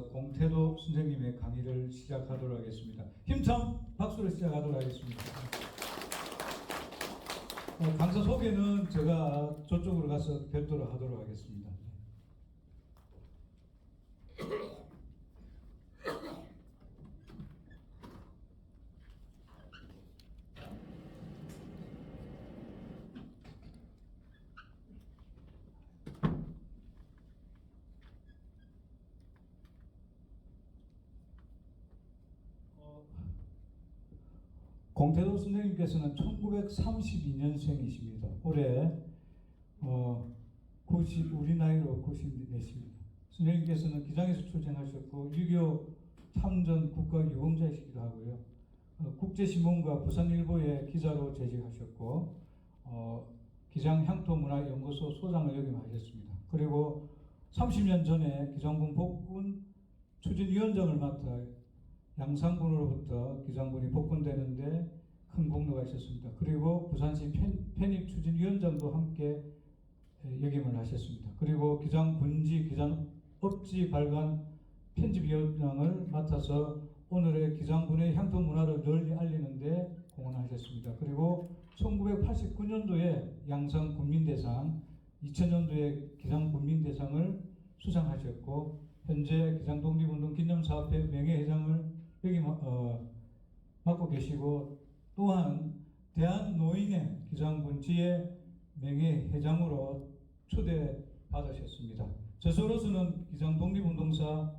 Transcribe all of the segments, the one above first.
공태도 선생님의 강의를 시작하도록 하겠습니다. 힘찬 박수로 시작하도록 하겠습니다. 강사 소개는 제가 저쪽으로 가서 별도로 하도록 하겠습니다. 공태도 선생님께서는 1932년생이십니다. 올해 우리 나이로 94입니다. 선생님께서는 기장에서 출생하셨고 6.25 참전 국가유공자이시기도 하고요. 국제신문과 부산일보의 기자로 재직하셨고 기장향토문화연구소 소장을 역임하셨습니다. 그리고 30년 전에 기장군 복군 추진위원장을 맡아 양산군으로부터 기장군이 복군되는데 큰 공로가 있었습니다. 그리고 부산시 편입추진위원장도 함께 역임을 하셨습니다. 그리고 기장군지 기장업지 발간 편집위원장을 맡아서 오늘의 기장군의 향토 문화를 널리 알리는데 공헌하셨습니다. 그리고 1989년도에 양산군민대상, 2000년도에 기장군민대상을 수상하셨고 현재 기장독립운동 기념사업회 명예회장을 맡고 계시고 또한 대한노인의 기장군지의 명예회장으로 초대받으셨습니다. 저서로서는 기장독립운동사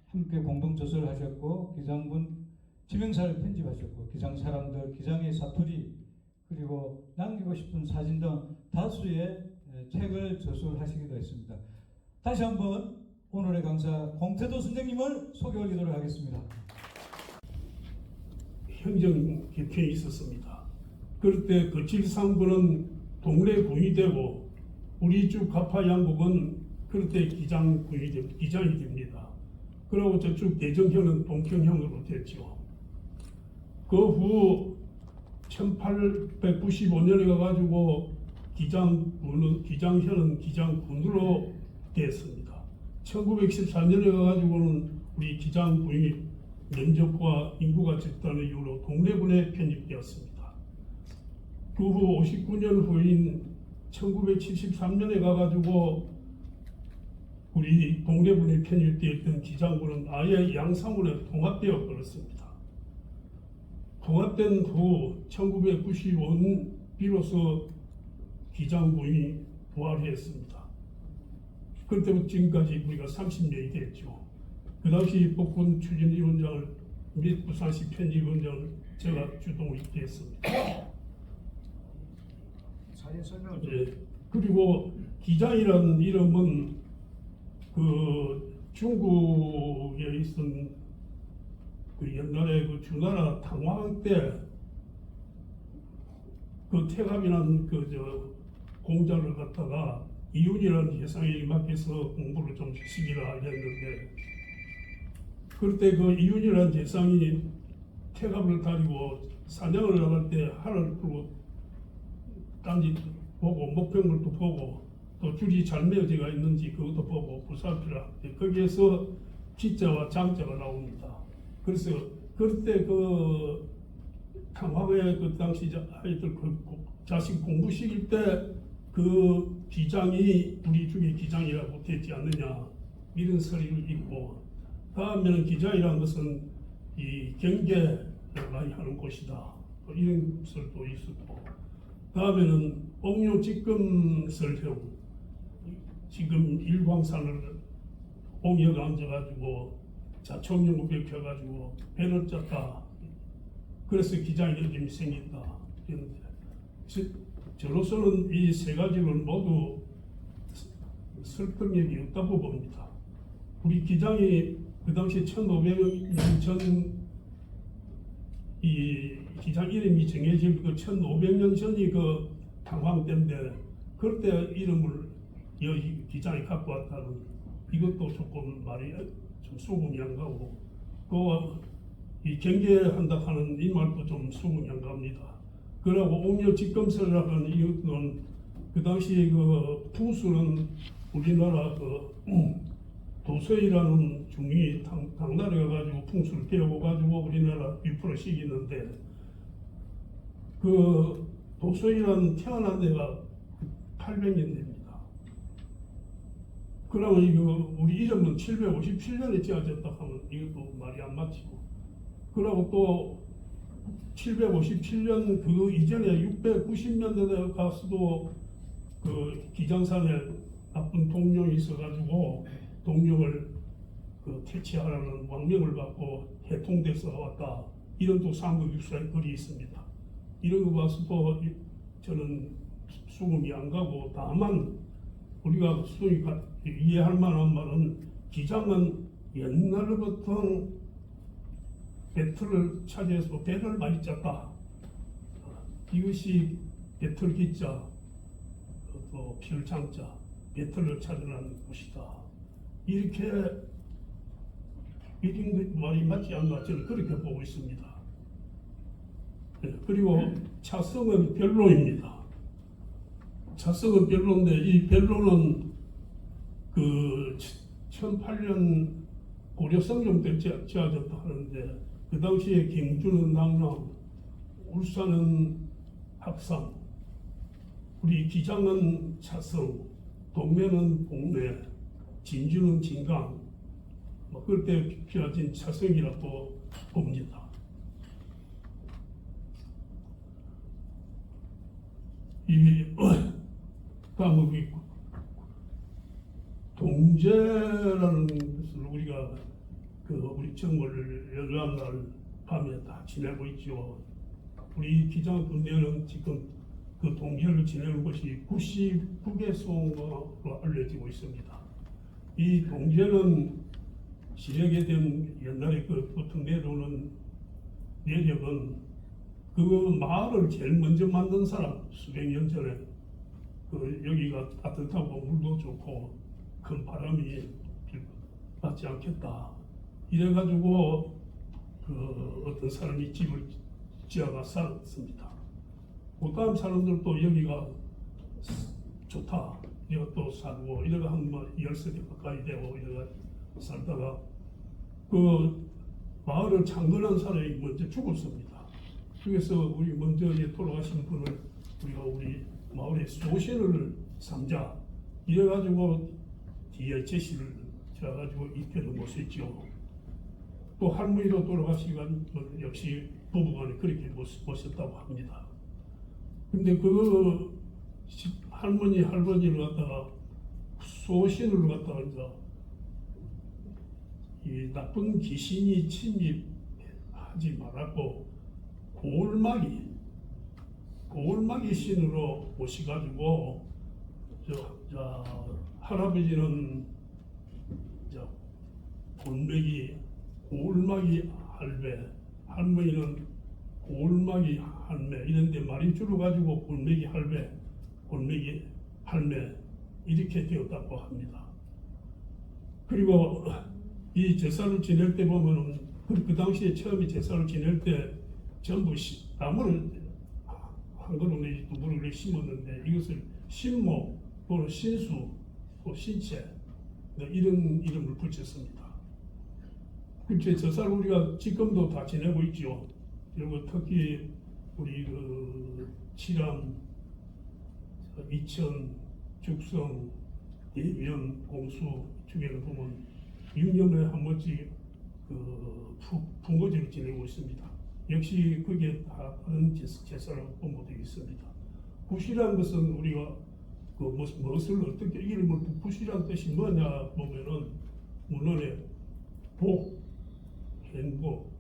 함께 공동 저서를 하셨고 기장군 지명사를 편집하셨고 기장사람들, 기장의 사투리 그리고 남기고 싶은 사진 등 다수의 책을 저술하시기도 했습니다. 다시 한번 오늘의 강사 공태도 선생님을 소개 올리도록 하겠습니다. 행정 개편이 있었습니다. 그럴 때 거칠상부는 동래 군이 되고 우리 주 가파 양국은 그럴 때 기장이 됩니다. 그리고 저쪽 대정형은 동평형으로 됐죠. 그 후 1895년에 가가지고 기장현은 기장군으로 됐습니다. 1914년에 가가지고는 우리 기장군이 면적과 인구가 적다는 이유로 동래군에 편입되었습니다. 그 후 59년 후인 1973년에 가가지고 우리 동래군에 편입되었던 기장군은 아예 양산군에 통합되어 버렸습니다. 통합된 후 1995년 비로소 기장군이 부활했습니다. 그때부터 지금까지 우리가 30년이 됐죠. 그 당시 복군 추진위원장을 및 부산시 편집위원장을 제가 주동을 했습니다. 사진 설명을 예. 그리고 기장이라는 이름은 그 중국에 있던 그 옛날에 그 주나라 당황 때 그 태갑이라는 공자를 갖다가 이윤이라는 재상에 맡겨서 공부를 좀 시키라 했는데 그럴 때 그 이윤이라는 재상이 태갑을 가지고 사냥을 나갈 때 활을 풀고 딴지 보고 목표물도 보고 또 줄이 잘 매어져가 있는지 그것도 보고 보살피라. 거기에서 기자와 장자가 나옵니다. 그래서 그때 그 당황의 그 당시 아이들 그 자식 공부시킬 때 그 기장이 우리 중에 기장이라고 되지 않느냐 이런 소리를 읽고 다음에는 기장이라는 것은 이 경계를 많이 하는 곳이다 이런 설도 있었고 다음에는 옥룡직금설형 지금 일광산을 옥녀가 앉아가지고 자총령을 펴가지고 배를 짰다 그래서 기장이 이름이 생긴다 이런데 저로서는 이 세 가지를 모두 설득력이 없다고 봅니다. 우리 기장이 그 당시 1500년 전 이 기장 이름이 정해질 그 1500년 전이 그 당황 때인데 그럴 때 이름을 여기 기장이 갖고 왔다는 이것도 조금 말이 좀 수긍이 안 가고 이 경계한다 하는 이 말도 좀 수긍이 안 갑니다. 그러고 옥녀 직검설이라는 이유는 그 당시 그 풍수는 우리나라 그 도서이라는 중이 당나라에 가지고 풍수를 배워가지고 우리나라 유포를 시키는데 그 도서이라는 태어난 데가 800년 됩니다. 그러면 이거 우리 이름은 757년에 지어졌다 하면 이것도 말이 안 맞지고, 그러고 또 757년 그 이전에 690년대에 가서도 그 기장산에 나쁜 동룡이 있어가지고 동룡을 그 퇴치하라는 왕명을 받고 해통돼서 왔다. 이런 또 삼국 유사의 글이 있습니다. 이런 거 봐서 저는 수긍이 안 가고, 다만 우리가 수긍이 이해할 만한 말은 기장은 옛날부터 배틀을 차지해서 배를 많이 짰다. 이것이 배틀 기자, 또 필장자, 배틀을 차지하는 곳이다. 이렇게 이런 말이 맞지 않나 저는 그렇게 보고 있습니다. 네, 그리고 차성은 별로입니다. 차성은 별로인데 이 별로는 그 1008년 고려성종 때 지어졌다 하는데 그 당시에 경주는 낙남, 울산은 합산, 우리 기장은 차성, 동면은 봉래, 진주는 진강, 그럴 때 피어진 차성이라고 봅니다. 이 다음에 동제라는 것을 우리가 우리 정월 열람날 밤에 다 지내고 있죠. 우리 기장 군대는 지금 그 동제를 지내는 것이 99개소로 알려지고 있습니다. 이 동제는 시력에 된 옛날에 그 보통 내려오는 내력은 그 마을을 제일 먼저 만든 사람, 수백 년 전에 여기가 따뜻하고 물도 좋고 큰 바람이 맞지 않겠다. 이래가지고 어떤 사람이 집을 지어가 살았습니다. 그 다음 사람들도 여기가 좋다. 이거 또 살고 이래가 한 10세대 가까이 되고 이래가 살다가 그 마을을 창건한 사람이 먼저 죽었습니다. 그래서 우리 먼저 돌아가신 분을 우리가 우리 마을의 소신을 삼자 이래가지고 뒤에 제시를 지어가지고 이태를 모셨죠. 또 할머니도 돌아가시간 역시 부부간에 그렇게 모셨다고 합니다. 근데 그 할머니 할머니를 갖다가 소신을 갖다가 이제 이 나쁜 귀신이 침입하지 말았고 고울마기 신으로 모셔가지고 할아버지는 고울마기 할배, 할머니는 고울마기 할매 이런데 말이 줄어가지고 골매기 할배, 골매기 할매 이렇게 되었다고 합니다. 그리고 이 제사를 지낼 때 보면은 그 당시에 처음에 제사를 지낼 때 전부 나무를 한 그루 내지 두 그루를 심었는데 이것을 신모 또는 신수 또 신체 이런 이름을 붙였습니다. 그렇게 제사를 우리가 지금도 다 지내고 있죠. 그리고 특히 우리 칠암, 이천, 죽성, 대면, 공수 중에는 보면 6년에 한 번씩 풍거제를 지내고 있습니다. 역시 그게 다 다른 제사라고 보면 되겠습니다. 굿이라는 것은 우리가 무엇을 어떻게 이름을 굿이라는 뜻이 뭐냐 보면은 문헌에 복, 행복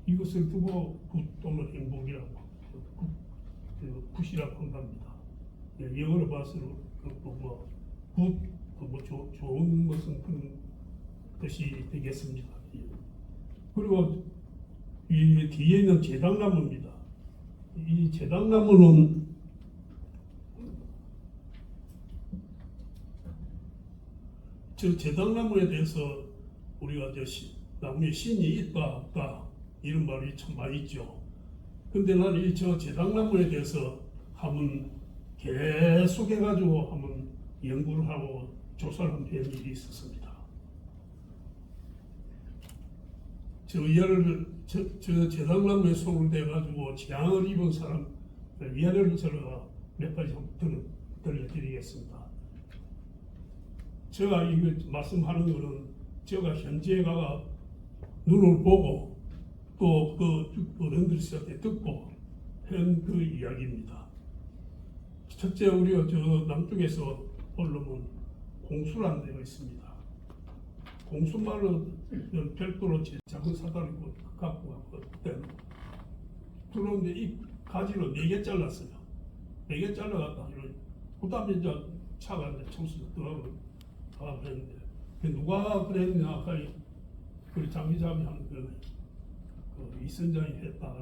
이것을 두고 굿 또는 행복이라고 굿이라고 한답니다. 영어로 봐서는 좋은 것은 그런 뜻이 되겠습니다. 그리고 이 뒤에 있는 제당나무입니다. 이 제당나무는 저 제당나무에 대해서 우리가 나무에 신이 있다 없다 이런 말이 참 많이 있죠. 근데 나는 저 제당나무에 대해서 한번 계속해가지고 한번 연구를 하고 조사를 한 일이 있었습니다. 저 재단남에 손을 대가지고 재앙을 입은 사람 예를 제가 몇 가지 들려드리겠습니다. 제가 이거 말씀하는 것은 제가 현재가 눈을 보고 또 그 어른들한테 듣고 한 그 이야기입니다. 첫째, 우리가 저 남쪽에서 올라오면 공수라는 데가 있습니다. 공수말은 별도로 작은 사다리 갖고 왔고 그때는 그런데 이 가지로 4개 잘랐어요. 4개 잘라갖다 그 다음에 이제 차가 이제 청소도 들어가고 그랬는데 누가 그랬냐 아까 그 장기자비 하는 그 이선장이 했다.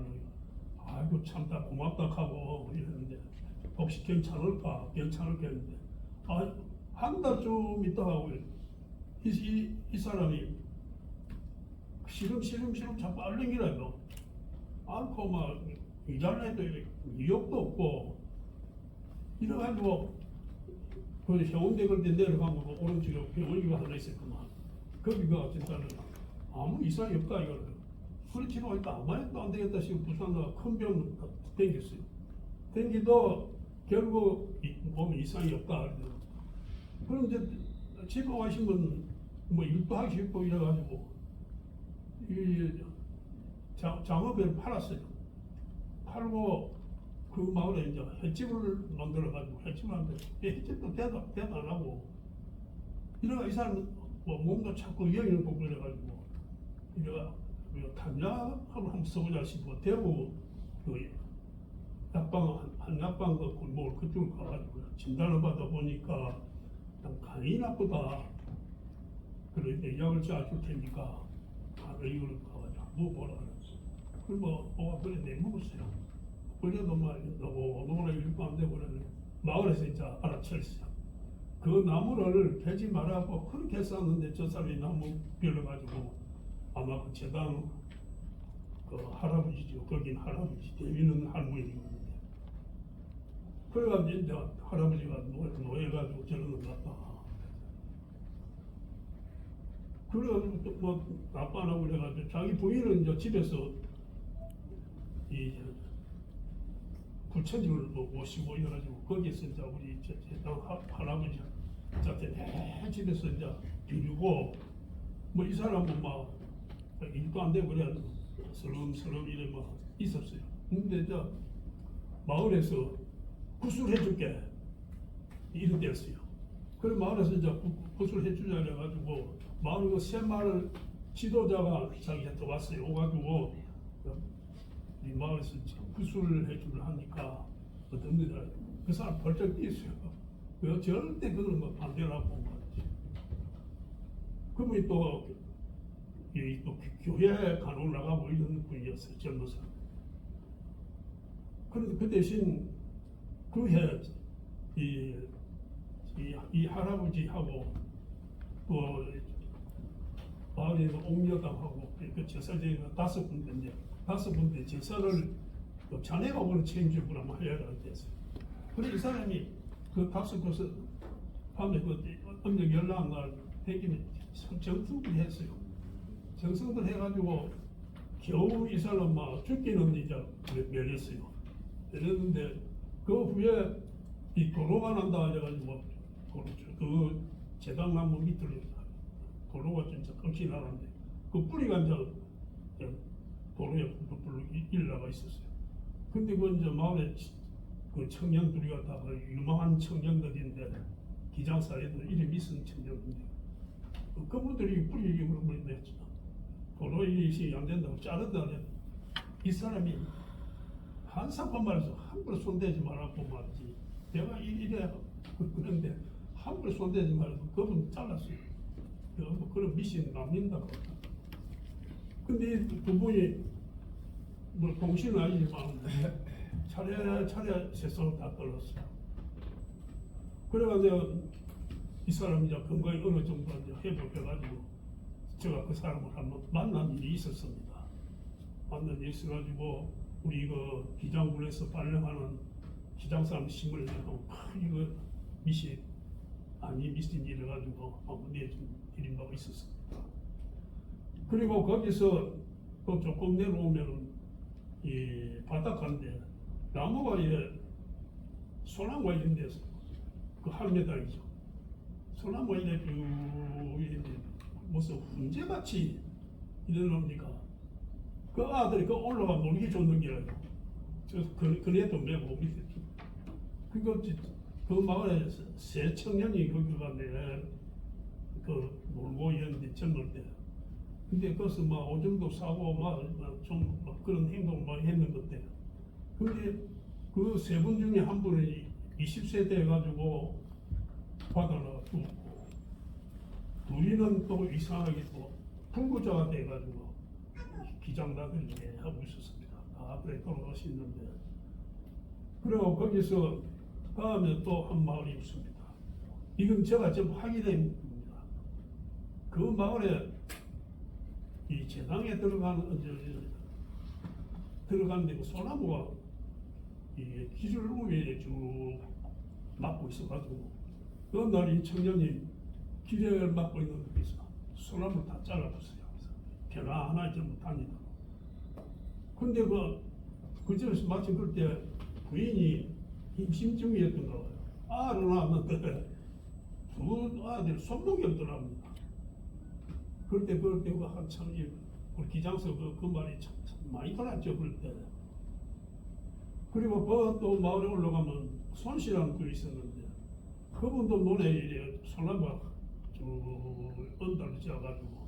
아이고 참 다 고맙다 하고 이랬는데 혹시 괜찮을까 했는데 한 달쯤 있다 하고 이 사람이 시름 자꾸 알랭이라요. 않고 막 이달래도 의욕도 없고 이래가지고 그 해운대 그때 내려가면 오른쪽에 병원이가 하나 있었구만. 거기가 진짜는 아무 이상이 없다 이거를. 그렇지는 않다. 아무 말도 안 되겠다 싶어 부산가 큰 병을 땡겼어요. 땡기도 결국 보면 이상이 없다. 그럼 이제 집에 와시면 뭐 일도 하기 쉽고 이래가지고 이 장어배를 팔았어요. 팔고 그 마을에 이제 횟집을 만들어가지고 횟집을 하는데 횟집도 대도 안 하고 이래가 이 사람은 뭐 몸도 자꾸 여행을 보고 이래가지고 이래가 탄약하고 한번 써보자 싶어 대구 그 한약방 그 골목을 그쪽으로 가가지고 진단을 받아보니까 간이 나쁘다. 그런데 약을 짜줄 테니까 이걸 가가지고 먹어보라 그랬어. 그리고 그래 내 먹었어요. 그래도 말이고 노래 읽고 안 되고 그러네. 마을에서 이제 알아챘어요. 그 나무를 베지 말라고 그렇게 쌌는데 저 사람이 나무 베어가지고 아마 그 재단 그 할아버지죠. 거긴 할아버지 대비는 할머니였는데 그래가지고 이제 할아버지가 노예가지고 저러는 것 같다. 그래가지고 또 뭐 아빠라고 그래가지고 자기 부인은 이제 집에서 이 부처님을 모시고 이래가지고 거기서 이제 우리 재단 할아버지 저한테 내 집에서 이제 비리고 뭐 이 사람은 막 일도 안 되고 그래 서름서름 이래 막 있었어요. 근데 저 마을에서 구술해줄게 이런 데였어요. 그래 마을에서 이제 구술해주자 그래가지고 마을 그 새마을 지도자가 자기한테 왔어요. 오가지고 이 마을에서 구술을 해주려 하니까 어떤 데들 그 사람 벌쩍 뛰었어요. 그 절대 그걸 뭐 반대라고 말이지. 그분이 또 교회 간혹 나가고 이런 분이었어요. 젊은 사람. 그런데 그 대신 그해 이 할아버지하고 또 마을에 옥녀당하고 그 제사제가 5군데인데 5군데 제사를 자네가 오늘 책임지고 아마 해야 됐어요. 그래서 이 사람이 그 5곳을 밤에 그 음력 연락날 대기는 정승들 했어요. 정승들 해가지고 겨우 이 사람 막 죽기는 이제 멸렸어요. 멸렸는데 그 후에 이 도로가 난다 해가지고 그 재단나무 밑으로 도로가 진짜 끔찍 나는데 그 뿌리가 이제 도로에 불로 일나가 있었어요. 근데 그 이제 마을에 그 청년들이 갖다가 유망한 청년들인데 기장사에도 이름이 있는 청년인데 그분들이 뿌리 이름으로 버린다 도로 일이 안 된다고 자른다 그래. 이 사람이 한 사건 말해서 함부로 손대지 말라고 말이지. 내가 이래 그런데 함부로 손대지 말라고 그분 잘랐어요. 뭐 그런 미신 남긴다고. 근데 두 분이 뭐 동시는 아니지만 차례 세상을 다 떨었어요. 그래가지고 이 사람이 이제 건강이 어느 정도 이제 회복해가지고 제가 그 사람을 한번 만난 일이 있었습니다. 만난 일이 있어가지고 우리 그 기장군에서 발령하는 기장사람 신문을 내고 이거 미신 아니 미신 이래가지고 한번 내준 일인 바가 있었습니다. 그리고 거기서 그 조금 내려오면 이 바닷가인데 나무가 소나무가 있는 데서 그 할매당이죠. 소나무가 이래 쭉 있는데 무슨 훈제같이 이러니까 그 아들이 그 올라가 놀기 좋는 게라요. 그네도 메고 밑에 그 마을에 세 청년이 거기 가네 그 놀고 있는데 젊을 때. 근데 거기서 막 오줌도 싸고 좀 그런 행동을 많이 했는 것 같아요. 근데 그 세 분 중에 한 분이 20세 돼가지고 바다로 죽었고, 둘이는 또 이상하게 또 불구자가 돼가지고 기장단을 하고 있었습니다. 그래 돌아가셨는데, 그리고 거기서 다음에 또 한 마을이 있습니다. 이건 제가 좀 확인된 겁니다. 그 마을에 이 재당에 들어가는데 그 소나무가 이 기술 우회에 쭉 막고 있어가지고 어느 날 이 청년이 길을 막고 있는 데서 소나무를 다 잘라줬어요. 편안하게 좀 다니다. 근데 그 집에서 마침 그때 부인이 임신 중이었던가 봐요. 아를 낳았는데 두 아들 손목이 없더랍니다. 그때 한참 우리 기장서 그 말이 참 많이 돌았죠 그때. 그리고 또 마을에 올라가면 손씨라는 분이 있었는데 그분도 논에 이래 소나무가 쭉 언덕을 지어가지고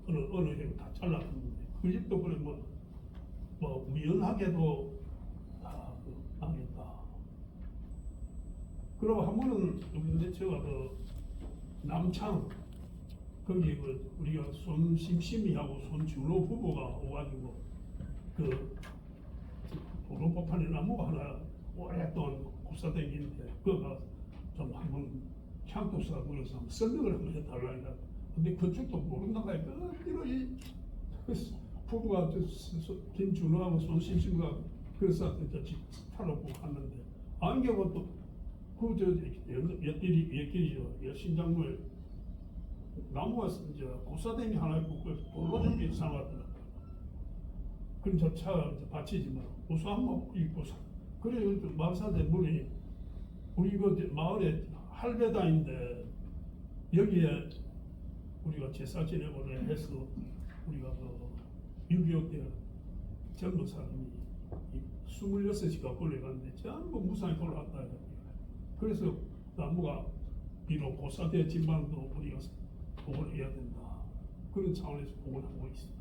어느 해로 다 잘랐는데 그 집도 그래 뭐 우연하게도 다 망했다. 그리고 한 번은 근데 제가 그 남창 거기 우리가 손심심이하고 손준호 부부가 오가지고 그 도로법판에 나무가 하나 오랫동안 굽사다니는데 그거가 좀 한번 향도 싸고 그래서 한번 설명을 한번 해달라니까. 근데 그쪽도 모른다고 하니까 이 부부가 김준호하고 손심심과 그래서 타러 갔는데 안경은 또 옆길이죠. 신장로에 나무가 이제 고사대기 하나 있고 그 돌로 준비 삼았더라. 그럼 저 차 받치지만 우수 한번 입고 사. 그래 마사대 물이 우리 그 마을에 할배당인데 여기에 우리가 제사 지내고 해서 우리가 그 6.25 때 젊은 사람이 26시가 걸려갔는데 전부 무상히 돌아갔다. 그래서 나무가 비록 고사되었지만도 우리가 복원을 해야 된다. 그런 차원에서 복원하고 있습니다.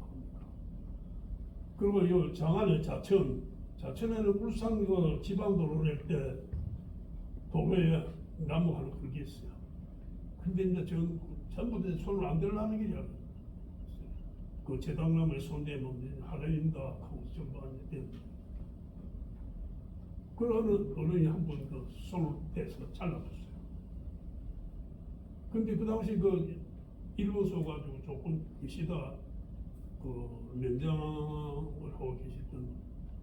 그리고 이 장안의 자천에는 울산 그 지방도로 낼 때 도로에 나무 하나 걸게 있어요. 근데 이제 전부 다 손을 안 대려는 길이야. 그 제당나무에 손대면 하나님다 하고 전부 안 돼. 그 어른이 한 번 그 손을 대서 잘라줬어요. 근데 그 당시 그 일본서 가지고 조금 계시다 그 면장을 하고 계셨던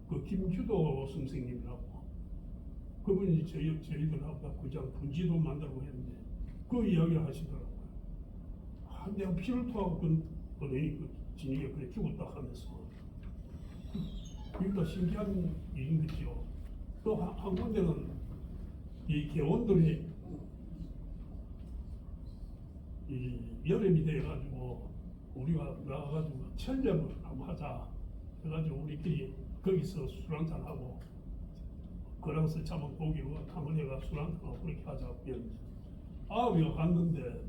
그 김규도 선생님이라고 그분이 저희들하고 그장 분지도 만들고 했는데 그 이야기를 하시더라고요. 내가 피를 토하고 그 어른이 그 진이가 그래 죽었다 하면서 이거 신기한 일인 거죠. 또 한 군데는 이 개원들이 이 여름이 돼가지고 우리가 나가가지고 철렵을 한번 하자 해가지고 우리끼리 거기서 술 한잔 하고 그랑서 잡은 고기와 가문에가 술 한잔 하고 그렇게 하자고 했는데 아우가 갔는데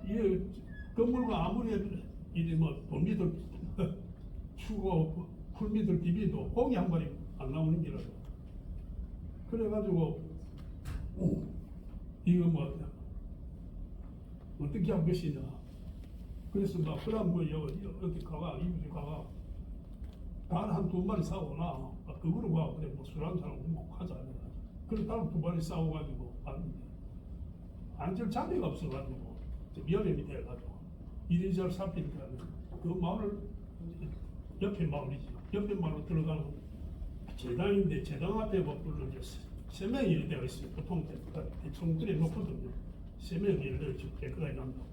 이 건물과 아무리 이리 뭐 돌미들 추고 풀미들 비비도 고기 한 마리 안 나오는 기라요. 그래가지고 이거 뭐 어떻게 한 것이냐. 그래서 막 그럼 뭐 어디 가가 이웃에 가가 단 한 두 마리 사오나 그거로 가 그래 뭐 술 한잔 하고 하자. 그래 다른 두 마리 싸워가지고 왔는데 앉을 자리가 없어가지고 여름이 돼가지고 이리저리 살피니까 그 마을 옆에 마을이지. 옆에 마을로 들어가는 재당인데 재당 앞에 뭐 물론 이제 세 명이 이렇게 되어 있어요. 보통 대충 그래 놓거든요. 세 명이 이렇게 깨끗하게 난다고.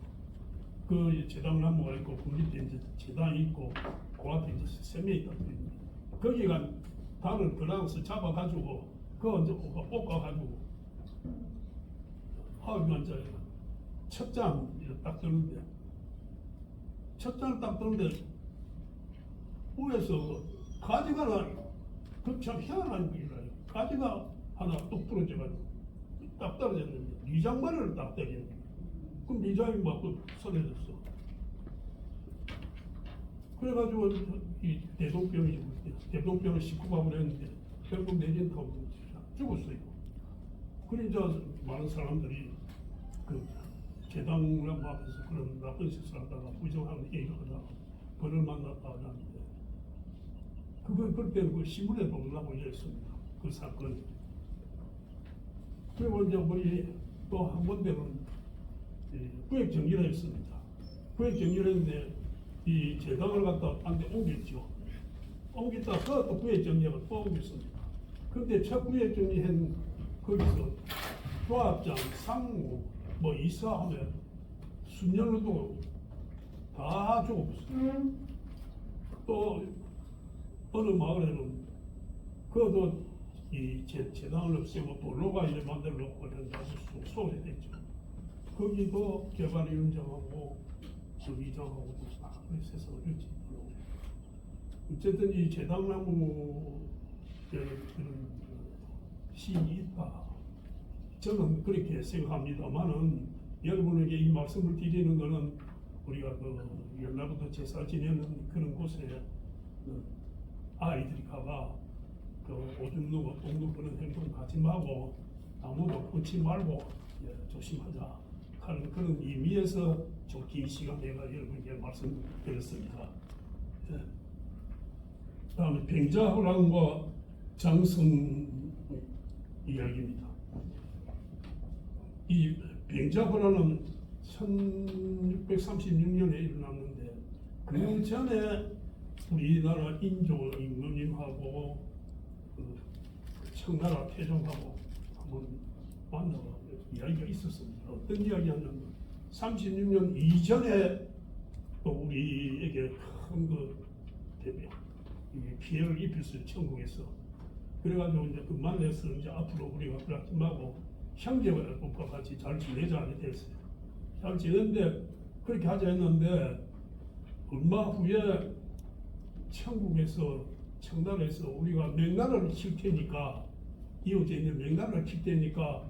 그 제당나무가 있고 그 밑에 이제 제당이 있고 그 앞에 이제 샘이 있다. 거기가 달을 그랑서 잡아가지고 그거 이제 볶아가지고 하면 이제 첫 장 딱 뜨는데 첫 장을 딱 뜨는데 위에서 가지가 하나 그참 희한한 일이라요. 가지가 하나 뚝 부러져가지고 딱 떨어졌는데 미장마리를 딱 때리는 거예요. 그럼 미장이 막 서려졌어. 그래가지고 이 대동병을 식후밥을 했는데 결국 내진 타고 죽었어요. 그러자 많은 사람들이 그 제당나무 앞에서 그런 나쁜 짓을 하다가 부정하는 얘기를 하다가 벌을 만났다 하는데 그때 그 신문에도 올라오고 이랬습니다. 그 사건이. 그리고 이제 우리 또 한 군데는 구획 정리를 했습니다. 구획 정리를 했는데 이 제당을 갖다 딴 데 옮겼죠. 옮겼다 그것도 구획 정리하고 또 옮겼습니다. 근데 첫 구획 정리한 거기서 조합장, 상무, 뭐 이사하면 수년을 동안 다 죽었어요. 또 어느 마을에는 그것도 이 재당을 없애고 돌로가 이래 만들어 놓고 이런데 아주 소외됐죠. 거기도 개발위원장하고 부의장하고 다 세상을 일찍 들어오고 어쨌든 이 재당나무 그런 시인이 있다. 저는 그렇게 생각합니다만은 여러분에게 이 말씀을 드리는 것은 우리가 그 옛날부터 제사 지내는 그런 곳에 아이들이 가가 그 오줌 누고 똥 누고 그런 행동 하지 말고 나무도 끊지 말고 조심하자 하는 그런 의미에서 좀 긴 시간 내가 여러분께 말씀드렸습니다. 다음에 병자호란과 장성 이야기입니다. 이 병자호란은 1636년에 일어났는데 그 전에 우리나라 인조 임금님하고 그 청나라 태종하고 한번 만나고 이야기가 있었습니다. 어떤 이야기였냐면 36년 이전에 또 우리에게 큰 그 대비 피해를 입혔어요. 천국에서. 그래가지고 이제 그 만나서 이제 앞으로 우리가 그렇게하고 형제와 같이 잘 지내자 이렇게 됐어요. 잘 지냈는데 그렇게 하자 했는데 얼마 후에 천국에서 청나라에서 우리가 명나라를 칠 테니까 이어져 있는 명나라를 칠 테니까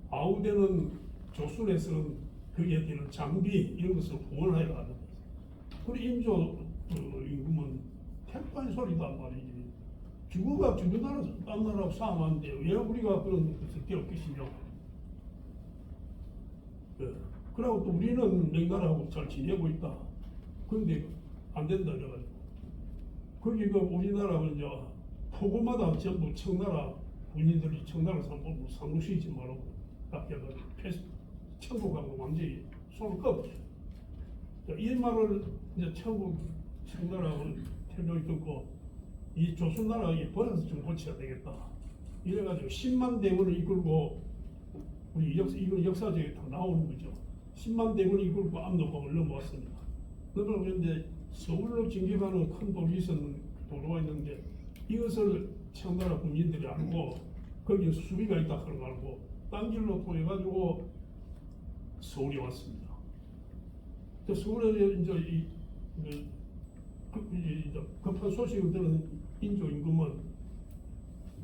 아우되는 조선에서는 거기에 되는 장비 이런 것을 후원하여 하는 거예요. 그리고 인조 임금은 택반 소리단 말이지. 주거가 주변 나라 딴 나라하고 싸움하는데 왜 우리가 그런 것을 괴롭히시냐고. 그러고 또 우리는 명나라하고 잘 지내고 있다. 그런데 안 된다 그래가지고. 거기가 우리나라는 이제 포구마다 전부 청나라 군인들이 청나라 사람 상무시지 말라고 딱 해가지고 천국하고 완전히 손을 꺾었죠. 이 말을 이제 청나라하고 태종이 듣고 이 조선나라에 버려서 좀 고쳐야 되겠다. 이래가지고 10만 대군을 이끌고 우리 이건 역사적에 다 나오는 거죠. 10만 대군을 이끌고 압록강을 넘어왔습니다. 넘어오는데 서울로 진격하는 큰 도로 도로가 있는데 이것을 청나라 군인들이 알고 거기에 수비가 있다 하는 걸 알고 딴 길로 통해가지고 서울에 왔습니다. 서울에 이제 급한 소식을 들은 인조 임금은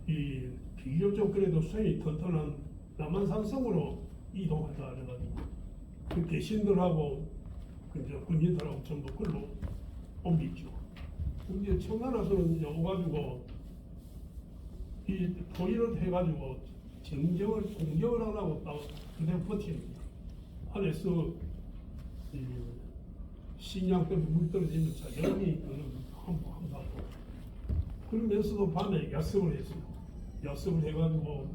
이 비교적 그래도 수행이 튼튼한 남한산성으로 이동하자 그래가지고 그 대신들하고 이제 군인들하고 전부 글로 옮기죠. 이제 청나라에서는 이제 오가지고 이 토의를 해가지고 공격을 안 하고 딱 그대로 버팁니다. 안에서 이 식량 때문에 물 떨어지면 자연히 한다고. 그러면서도 밤에 야습을 했어요. 야습을 해가지고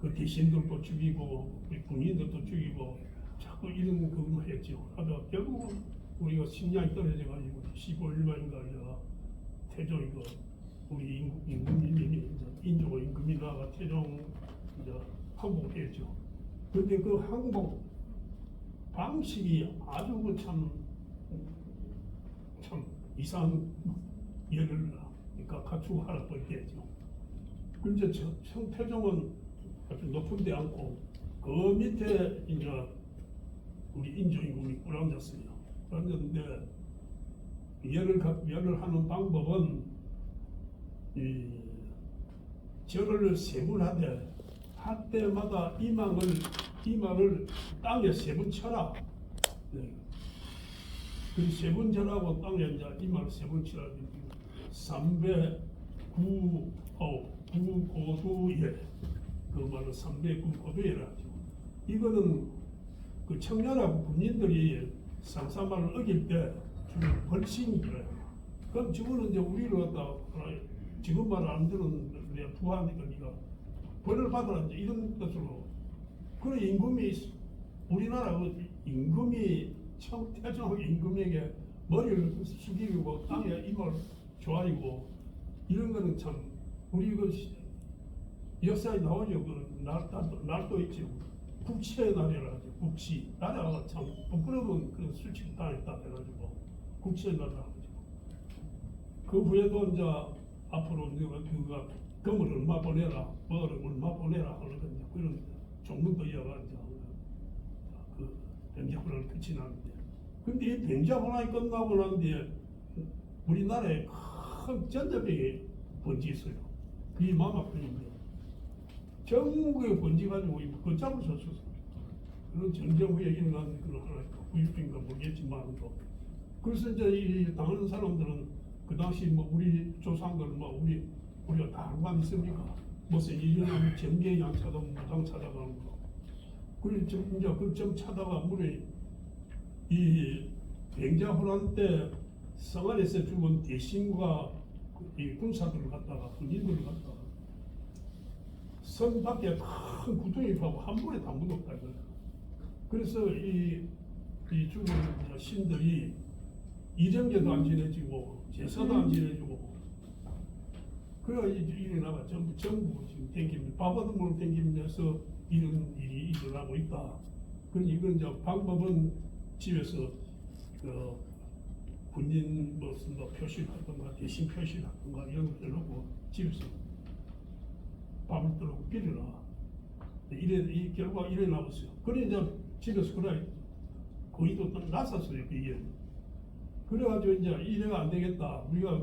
그 대신들도 죽이고 우리 군인들도 죽이고 자꾸 이런 그걸 했죠. 하다 결국은 우리가 식량이 떨어져가지고 15일만인가 태종 이거 우리 임금님이 인조 임금이다가 태종 이제 항복했죠. 그런데 그 항복 방식이 아주 참 이상한 예를 그러니까 갖추고 하라고 얘기했죠. 근데 청태종은 아주 높은 데 않고 그 밑에 이제 우리 인조임금이 꿀앉았어요. 그런데 예를 하는 방법은 절을 세분하되 할 때마다 이마를 땅에 세 번 쳐라. 네. 그 세 번 절하고 땅에 이제 이마를 세 번 쳐라. 삼배 구고두예. 그 말은 삼배 구고두예라죠. 이거는 그 청년하고 군인들이 상사말을 어길 때 주는 벌심이래요. 그럼 지금은 이제 우리를 갖다 지금 말 안 듣는 내 부하니까 벌을 받아라 이제 이런 것으로. 그래 임금이 우리나라 임금이 태종 임금에게 머리를 숙이고 땅에 이마를 조아리고 이런 거는 참 우리 그 역사에 나오죠. 그 날도 있죠. 국치의 날이라 하죠. 국치 나라가 참 부끄러운 그런 술집 당했다 해가지고 국치의 날이라 하죠. 그 후에도 이제 앞으로 누가 금을 얼마 보내라, 뭐를 얼마 보내라 하는 건데 그런 종문도 이어가지고 그 병자호란이 끝이 나는데, 근데 이 병자호란이 끝나고 난 뒤에 우리나라에 큰 전염병이 번지했어요. 그게 마마병인데 전국에 번지가지고 그 잡을 수 없었어요. 그런 전쟁 후에 일어난 그런 하나 후유증인가 모르겠지만 그래서 이제 이 당하는 사람들은 그 당시 뭐 우리 조상들 뭐 우리가 다 알고 안 있습니까? 무슨 일어나면 정계양 차다 무당 찾아가는 거. 그래 이제 그점 찾아가 우리 이 병자호란 때 성안에서 죽은 대신과 이 군사들을 갖다가 군인들을 갖다가 성 밖에 큰 구덩이 파고 한 번에 다 묻었다 이거야. 그래서 이 죽은 신들이 이정제도 안 지내지고 제사도 안 지내지고 그래가 일어나가 전부 지금 댕깁니다. 밥 얻은 걸로 댕기면서 이런 일이 일어나고 있다. 그럼 이건 이제 방법은 집에서 그 군인 무슨 표시를 하든가 대신 표시를 하든가 이런 걸 해놓고 집에서 밥을 들고 비려라. 이 결과가 이래 나왔어요. 그래 이제 집에서 그래 거의도 났었어요. 이게. 그래가지고 이제 이래가 안 되겠다. 우리가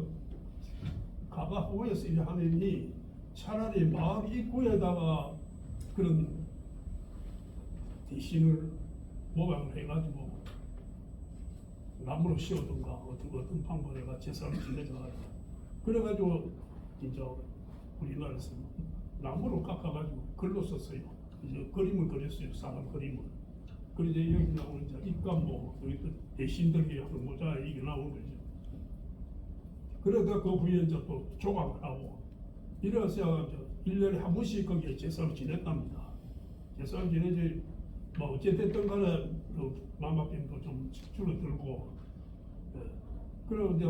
가가 호에서 일을 하느니 차라리 마을 입구에다가 그런 대신을 모방을 해가지고 나무로 씌우든가 어떤 방법에가 제사를 지내줘가지고 그래가지고 이제 우리나라에서 나무로 깎아가지고 글로 썼어요. 이제 그림을 그렸어요. 사람 그림을. 그래서 여기 나오는 이제 입간모 여기 또 대신들이 하는 모자 이게 나오는 거죠. 그러다 그 후에 이제 또 조각을 하고 이래서 1년에 한 번씩 거기에 제사를 지냈답니다. 제사를 지내지 뭐 어쨌든 간에 그 마마병도 좀 줄어들고 그리고 이제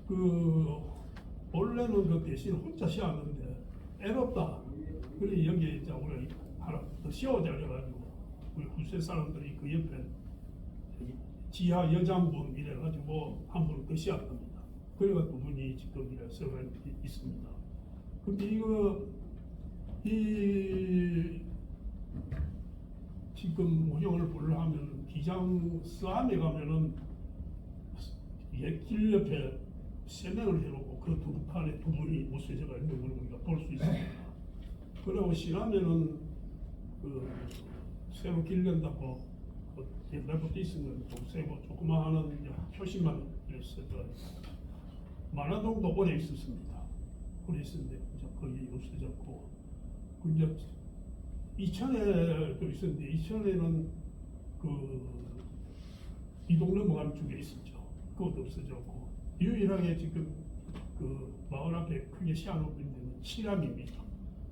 그 원래는 그 대신 혼자 쉬었는데 애롭다. 그래 여기 이제 우리 하나 더 씌워져 가지고 우리 후세 사람들이 그 옆에 지하 여장분 이래가지고 한 분 더 씌웠답니다. 그래가 두 분이 지금 이래 서울에 있습니다. 근데 이 지금 무형을 보려면 기장 싸움에 가면은 길 옆에 세명을 해놓고 그 두 판에 두 분이 모세자가 있는 걸 우리가 볼 수 있습니다. 그리고 신하면은 그 새로 길른다고 옛날부터 있으면 좀 세고 조그마한 표시만 있어서 만화동도 오래 있었습니다. 오래 있었는데 이제 거의 없어졌고 이제 이천에도 있었는데 이천에는 그 이동 넘어가는 쪽에 있었죠. 그것도 없어졌고 유일하게 지금 그 마을 앞에 크게 시아놓고 있는 데는 칠암입니다.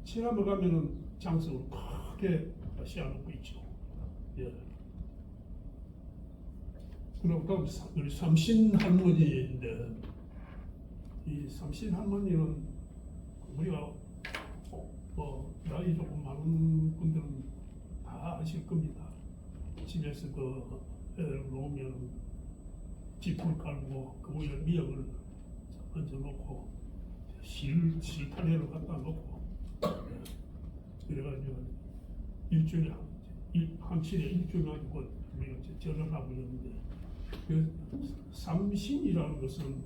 칠암을 가면은 장성으로 크게 시아놓고 있죠. 예. 그럼 우리 삼신 할머니인데 이 삼신 할머니는 우리가 뭐 나이 조금 많은 분들은 다 아실 겁니다. 집에서 그 애를 놓으면 지풀 깔고 그 위에 미역을 얹어놓고 시타래를 갖다 놓고 그래가지고 일주일에 한칠에 일주일 가지고 우리가 절을 하고 있는데 그 삼신이라는 것은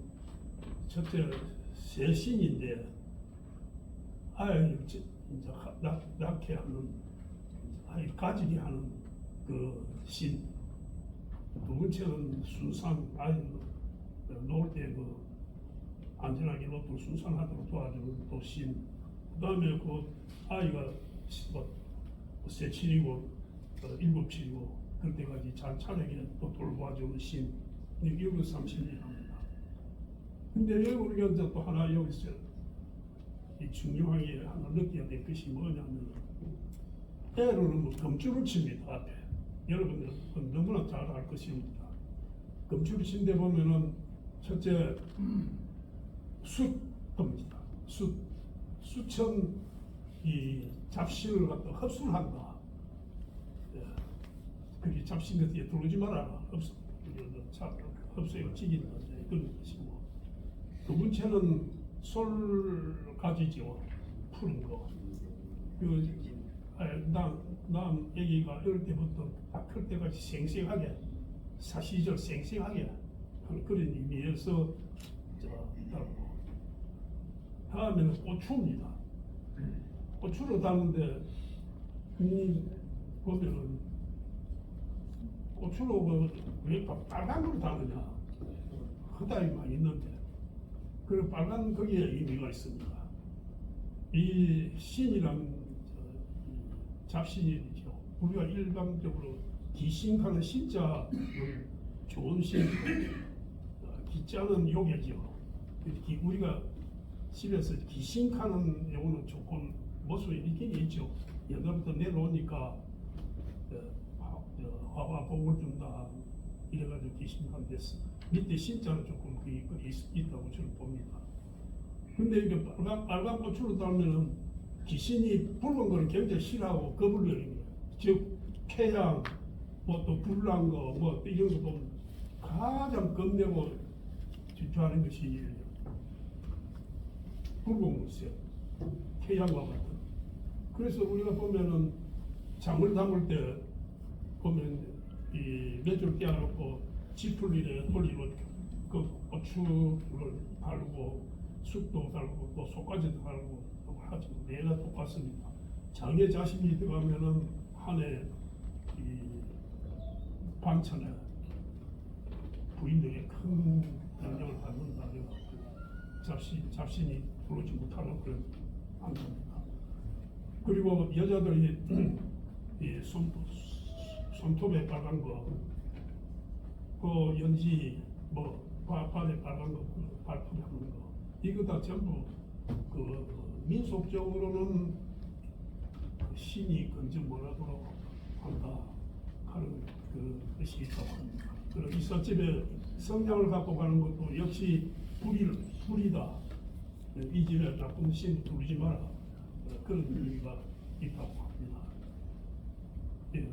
첫째 세신인데 아이를 이제 낳게 하는 아이를 가지게 하는 그 신. 두 번째는 순산 아이를 놓을 때 그 안전하게 놓고 순산하도록 도와주는 또 신. 그다음에 그 아이가 새7이고 7이고 그때까지 잘 차리게 또 돌봐주는 신. 이거 삼신이랍니다. 근데 여기 우리가 이제 또 하나 여기서 이 중요하게 하나 느껴야 될 것이 뭐냐면 애로는 뭐 금줄을 칩니다. 앞에 여러분들 너무나 잘 알 것입니다. 금줄을 친데 보면은 첫째 숫입니다. 숫은 이 잡신을 갖다 흡수를 한다. 그게 잡신 같은 게 들어오지 마라. 흡수에 찌긴다. 그런 것이고 두 번째는 솔 가지죠. 푸른 거. 난 애기가 어릴 때부터 다 클 때까지 생생하게 사시절 생생하게 하는 그런 의미에서 다음에는 고추입니다. 고추를 담는데 보면은 고추로 왜 빨간 걸 담느냐 허다이만 있는데 그 빨간 거기에 의미가 있습니다. 이 신이란 잡신이죠. 우리가 일반적으로 기신하는 신자는 좋은 신, 기자는 요괴죠. 우리가 집에서 기신하는 요거는 조금 모습이 있긴 있죠. 옛날부터 내려오니까 화와 복을 준다 이래가지고 기신하는데 밑에 신자는 조금 그게 있다고 저는 봅니다. 근데 이게 빨간 고추를 달면은 귀신이 붉은 거는 굉장히 싫어하고 겁을 내는 거예요. 즉 폐양, 뭐 또 불난 거, 뭐 이런 거 보면 가장 겁내고 질투하는 것이 붉은 것이에요. 폐양과 같은. 그래서 우리가 보면은 장을 담을 때 보면 이 맷줄 떼어놓고 지풀리에 돌리고 그 고추를 바르고 쑥도 달고 또 속까지도 달고 하죠. 내가 똑같습니다. 장애 자신이 들어가면은 한해 이 반찬에 부인들의 큰 영향을 받는다. 잡신이 들어오지 못하는 그런 안입니다. 그리고 여자들이 이 손톱에 빨간 거, 그 연지 뭐 발에 빨간 거, 발톱에 하는 거, 이거 다 전부 그 민속적으로는 신이 건져 뭐라고 한다 하는 것이 있다고 합니다. 그리고 이삿집에 성냥을 갖고 가는 것도 역시 불이다. 이 집에 나쁜 신 두르지 마라. 그런 의미가 있다고 합니다. 예.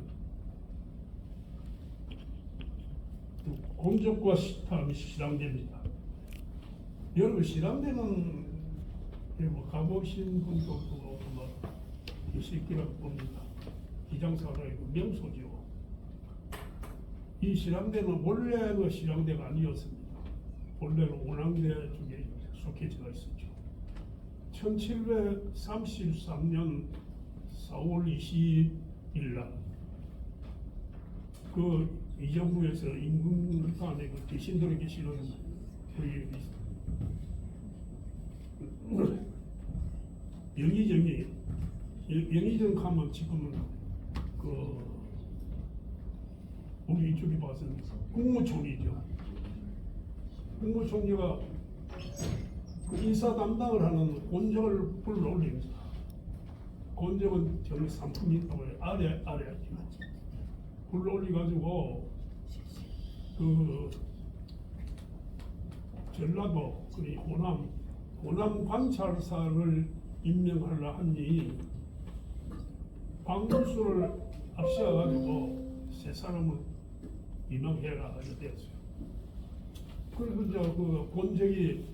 공적과 다음이 실황대입니다. 여러분 실황대는 뭐 가보신 분도 아마 있을 거라고 봅니다. 기장사라의 명소죠. 이 실황대는 원래는 실황대가 아니었습니다. 원래는 오랑대 쪽에 속해져 있었죠. 1733년 4월 20일 날 그 이정부에서 임금간에 그 귀신들에게 실은 영의정 가면 지금은 그 우리 이쪽에 봐서는 국무총리죠. 국무총리가 그 인사 담당을 하는 곤정을 불러올립니다. 곤정은 저는 상품이 있다고 해요. 아래 불러올려가지고 그 전라도 그리고 호남 관찰사를 임명하려 하니 광군수를 앞세워가지고 세 사람은 임명해라 하게 됐어요. 그래서 이제 그 본적이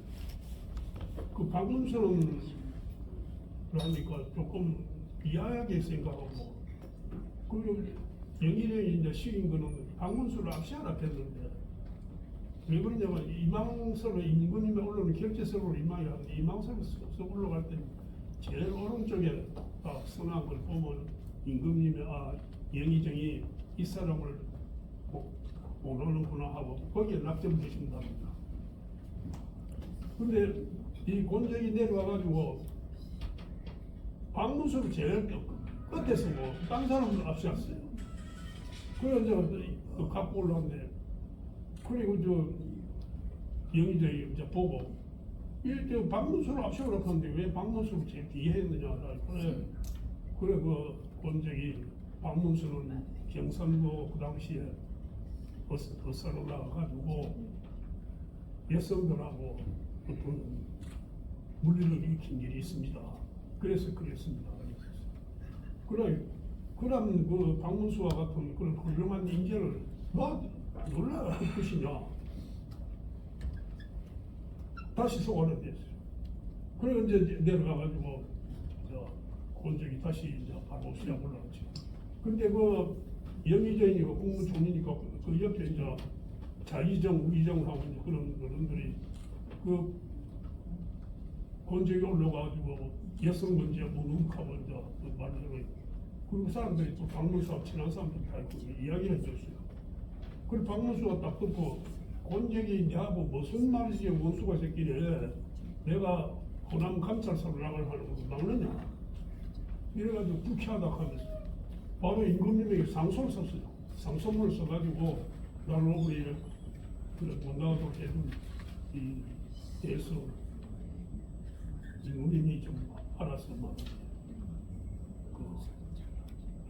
그 박문수는 그러니까 조금 이하게 생각하고 그리고 영일이 이제 시킨 거는 박문수를 압시하라 했는데 왜 그러냐면 이망서로 임금님이 올라오는 결제서로 이망이 하는데 이망서로 쏙 올라갈 때 제일 오른쪽에 선한 걸 보면 임금님이 영의정이 이 사람을 모르는구나 하고 거기에 낙점되신답니다. 근데 이 곤적이 내려와가지고 박문수를 제일 끝에서 딴 사람을 압수했어요. 그래서 이제 갖고 올라왔는데 그리고 영의정이 이제 보고 이 박문수를 압수하려고 하는데 왜 박문수를 제일 뒤에 했느냐. 그래 그 곤적이 박문수는 경상도 그 당시에 버스로 나가가지고 여성들하고 어떤 물리를 일으킨 일이 있습니다. 그래서 그랬습니다. 그럼 그 박문수와 같은 그런 훌륭한 인재를 놀라야 할 것이냐. 다시 소환을 됐어요. 그래 이제 내려가가지고 곤적이 다시 이제 바로 시작 올라갔죠. 근데 그 영의정이고 국무총리니까 그 옆에 이제 자의정, 우의정하고 이제 그런 어른들이 그 곤적이 올라가가지고 여성 문제 무능하고 이제 그 말을 하고 그리고 사람들이 또 박문수와 친한 사람들 다 이야기를 해줬어요. 그리고 박문수가 딱 듣고 곤적이 내하고 무슨 말이지 원수가 새끼네 내가 호남 감찰서로 나갈 하는 거 막느냐 이래가지고 불쾌하다 하면서 바로 임금님에게 상소를 썼어요. 상소문을 써가지고 나를 우리 못 나가도록 해준 이 대해서 임금님이 좀 알아서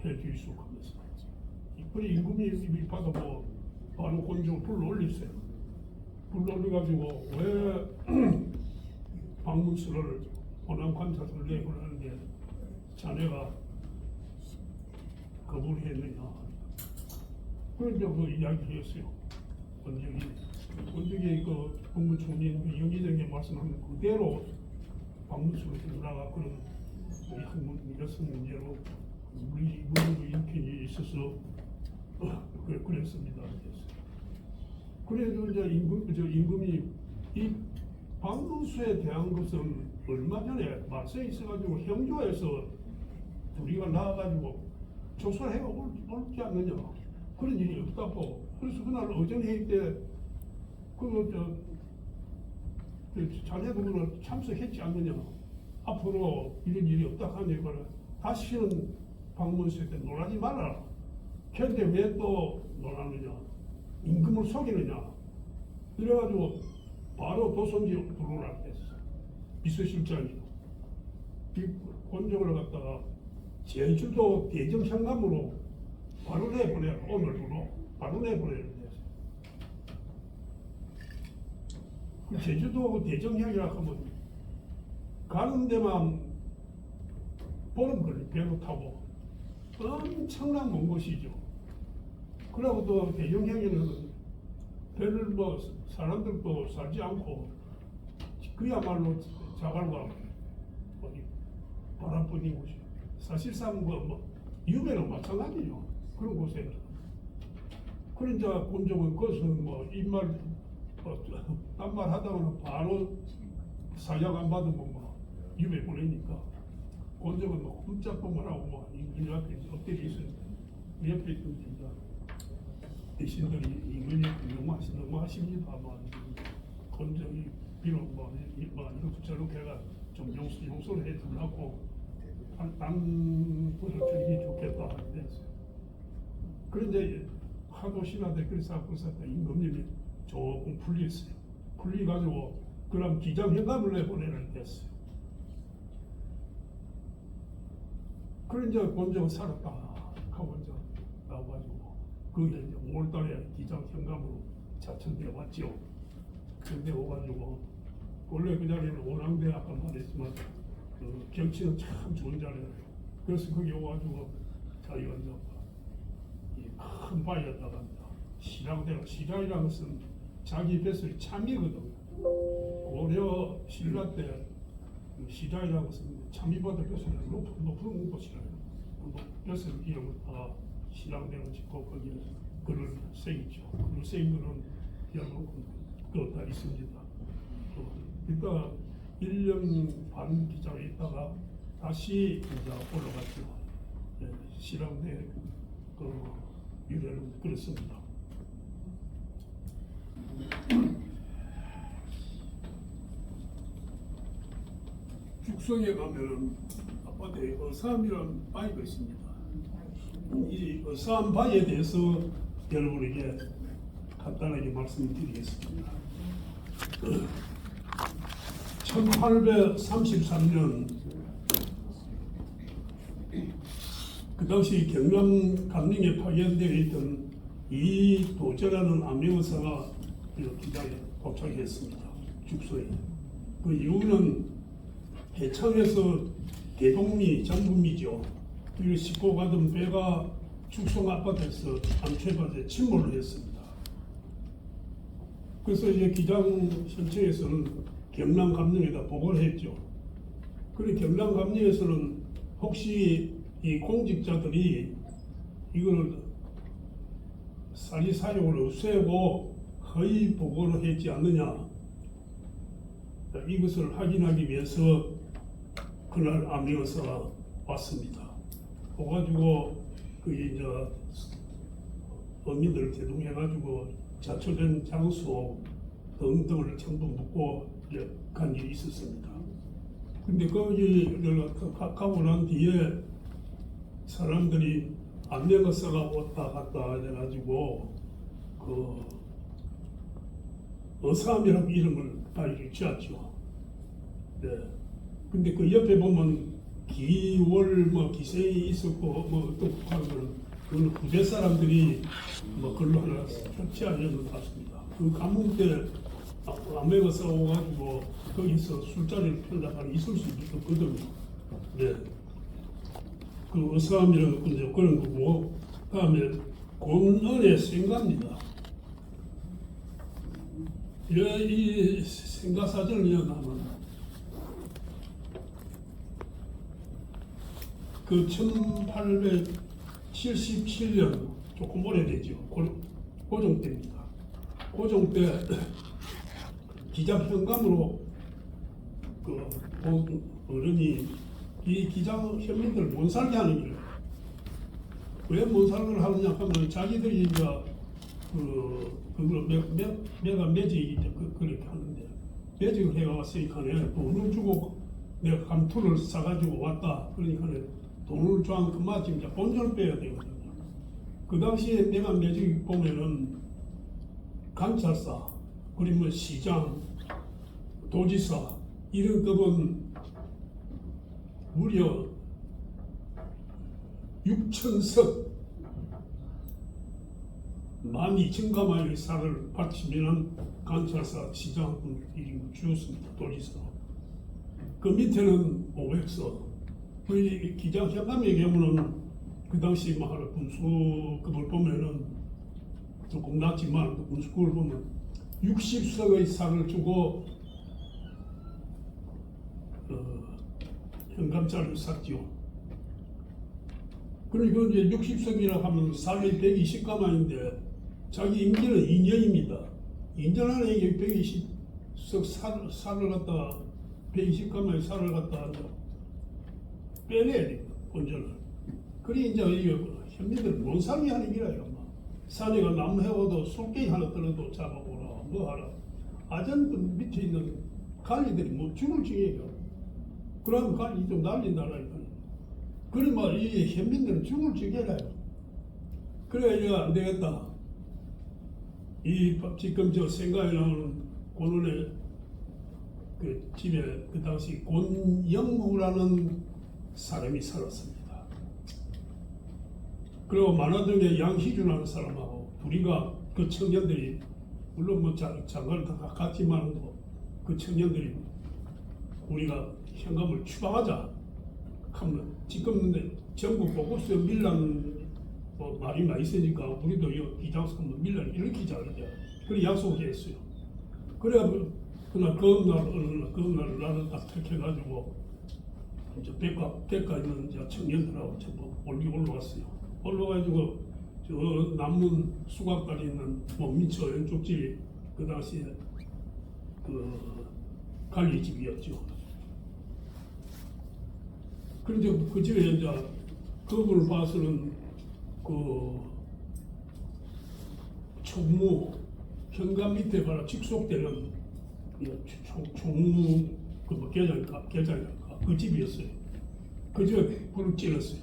해주시오 하면서 그래 임금님이 받아보고 바로 곤종을 불러올렸어요. 불러올려가지고 왜 박문수를 호남 감찰서를 내보내는데 자네가 거부를 했느냐. 그래서 그 이야기했어요. 곤적이 그 국무총리 영의정이 말씀하는 그대로 박문수를 들어가 그런 여성 문제로 물리로 일으킨 일이 있어서 그랬습니다. 그래서 이제 임금이 이 박문수에 대한 것은 얼마 전에 말세에 있어가지고 형조에서 우리가 나와가지고 조사를 해가 옳지 않느냐 그런 일이 없다고. 그래서 그날 의전회의 때 자네도 그걸 참석했지 않느냐 앞으로 이런 일이 없다 하니까 다시는 박문수에 때 놀라지 말아라. 그런데 왜 또 놀라느냐 임금을 속이느냐 이래가지고 바로 도선지 들어오라 했어. 비서실장이 이 곤종을 갖다가 제주도 대정현감으로 바로 내보내라. 오늘부로 바로 내보내야 돼. 제주도 대정현이라 하면 가는 데만 보름 걸리 배로 타고 엄청난 먼 곳이죠. 그리고 또 대정현에는 배를 사람들도 살지 않고 그야말로 자갈과 바람뿐인 곳이요. 사실상 유배는 마찬가지죠. 그런 곳에. 그러니까 곤종은 그것은 입말 딴 말 하다가는 바로 사약 안 받으면 유배 보내니까 곤종은 꼼짝도 못하고 임금 앞에 엎드려 있어요. 옆에 있던 진짜 대신들이 임금이 너무 하십니다. 곤종이 비록 이렇게 저렇게 해가 좀 용서를 해주려고 딴 곳을 주는 게 좋겠다 하는데 그런데 하도 신하대 그래서 임금님이 조금 풀렸어요. 풀리가지고 그럼 기장회감을 내보내는 됐어요. 그래 이제 곤종은 살았다 하고 이제 나와가지고 그게 이제 5월달에 기장회감으로 자천되어 왔죠. 근데 오가지고 원래 그 자리는 원앙대 아까 말했지만 그 경치는 참 좋은 자리예요. 그래서 거기 오가지고 자기가 이제 큰 바위에다가 시랑대가 시랑이라는 것은 자기 뱃속에 참이거든요. 고려 신라 때 시랑이라는 것은 참이보다 뱃속에 높은 곳이라요. 뱃속 이름을 다 시랑대로 짓고 거기에 글을 새기죠. 글을 새긴 거는 여러분 그다 있습니다. 그러니까 1년 반 기장에 있다가 다시 이제 올라갔죠. 예, 시랑대 그 유래는 그렇습니다. 죽성에 가면은 아파트에 어사암이라는 바위가 있습니다. 이 어사암 바위에 대해서 여러분에게 간단하게 말씀드리겠습니다. 1833년 그 당시 경남 강릉에 파견되어 있던 이도재라는 암명의사가 기장에 도착했습니다. 죽소에. 그 이유는 해창에서 대동리 장군이죠. 이를 싣고 가던 배가 죽송 아파트에서 암초바지에 침몰을 했습니다. 그래서 이제 기장 현청에서는 경남 감령에다 보고를 했죠. 그리고 경남 감령에서는 혹시 이 공직자들이 이걸 사리 사욕을 없애고 허위 보고를 했지 않느냐, 이것을 확인하기 위해서 그날 암명의사가 왔습니다. 와가지고 그 이제 어민들 대동해가지고 자초된 장소 등등을 전부 묻고 간 일이 있었습니다. 근데 거기를 가고 난 뒤에 사람들이 암명의사가 왔다 갔다 해가지고 그 어사암이라는 이름을 바위를 지었죠. 네. 근데 그 옆에 보면 기월 뭐 기생이 있었고 뭐 또 그건 후대 사람들이 뭐 글로 하나 표치하려는 것 같습니다. 그 가뭄 때 암명의사 오가지고 거기서 술자리를 펴다가 있을 수 있거든요. 네. 그 어사암이라는 건 이제 그런 거고, 다음에 곤언의 생가입니다. 이 생가 사진을 이어가면 그 1877년 조금 오래되죠. 고종 때입니다. 고종 때 기장 현감으로 그 어른이 이 기장 현민들 못 살게 하는 거예요. 왜 못 살게 하느냐 하면 자기들이 이제 그걸 내가 매직이기 때문에 그렇게 하는데, 매직을 해왔으니까 돈을 주고 내가 감투를 사가지고 왔다. 그러니까 돈을 줘한 그만큼 이제 본전을 빼야 되거든요. 그 당시에 내가 매직 보면은 감찰사, 그리고 뭐 시장, 도지사 이런 급은 무려 6,000석 12,000가마의 쌀을 바치면 감찰사, 시장 이름을 주었습니다. 도지사. 그 밑에는 500석. 그 기장 현감의 경우는 그 당시 말 군수급을 보면은 조금 낮지만 그 군수급을 보면 60석의 쌀을 주고 현감자를 샀죠. 그러니까 이제 60석이라고 하면 쌀이 120가마인데 자기 임기는 2년입니다. 2년 안에 120석 쌀을 갖다 120가마의 쌀을 갖다 빼내야 돼요. 본전을. 그래 이제 현민들 못 살게 하는 기라요. 산에가 나무 해워도 손깨 하나 떨어도 잡아보라 뭐 하라. 아전 밑에 있는 관리들이 뭐 죽을 지경이에요. 그러면 관리 좀 날린다라니까. 그러면 이 현민들은 죽을 지경이라요. 그래 이제 안 되겠다. 이 지금 저 생각에 나오는 고론의 그 집에 그 당시 곤영무라는 사람이 살았습니다. 그리고 만화동에 양희준이라는 사람하고 둘이가 그 청년들이 물론 뭐 장관을 다 같지만 그 청년들이 우리가 현감을 추방하자 하면 지금 전국 곳곳에 밀란 뭐 말이 많이 있으니까 우리도 이 기장서 한번 밀라를 일으키자 이제 그래 약속했어요. 그래 그날 그날 나는 딱 택해가지고 이제 백가 있는 이제 청년들하고 전부 멀리 올라갔어요. 올라가지고 저 남문 수각다리 있는 민처 왼쪽집이 그 당시에 그 관리집이었죠. 그런데 그 집에 이제 그걸 봐서는 그 총무 현관 밑에 바로 직속되는 총무 그뭐 계장인가 그 집이었어요. 그 집에 불을 찔렀어요.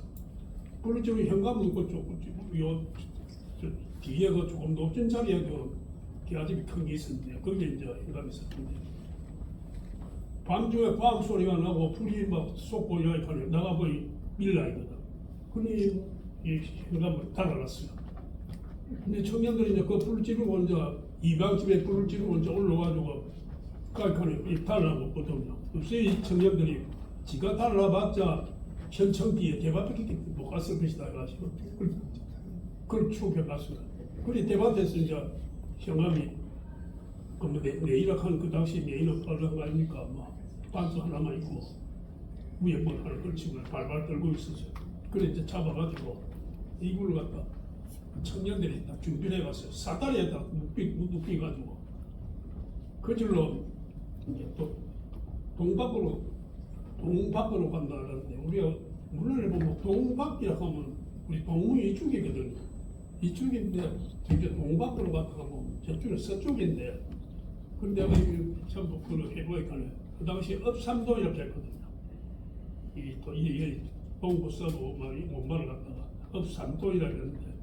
불을 찔러 현관문 그쪽 요 뒤에 그 조금 높은 자리에 그 기아집이 큰 게 있었는데 거기에 이제 현관이 있었는데 밤중에 과학 소리가 나고 불이 막 쏟고 이러니까 나가보니 밀라이거든. 그니 이 현관문 닫아놨어요. 근데 청년들이 이제 그 불을 지르고 이제 이방집에 불을 지르고 이제 올라가지고 깔끔하게 달라붙거든요. 그래서 이 청년들이 지가 달라봤자 현청기에 대밭밖에 못 갔을 것이다 해가지고 그걸 추격했어요. 그리 대밭에서 이제 형함이 그뭐 내일학하는 그 당시 내일은 빨간 거 아닙니까? 뭐 반스 하나만 입고 위에 뭐 하나 걸치고 발발 떨고 있었어요. 그래 이제 잡아가지고 이불을 갖다 청년들이 다 준비를 해갔어요. 사다리에다 묶여가지고 그 줄로 이제 또 동밖으로 간다는데 우리가 문을 보면 동밖이라 하면 우리 동문이 이쪽이거든요. 이쪽인데 이제 동밖으로 갔다 가면 저쪽은 서쪽인데 근데 내가 전부 그걸 해보니까 그 당시 읍삼동 이렇게 했거든요. 이 동부 서부 못 말을 갖다가 읍삼동이라 그랬는데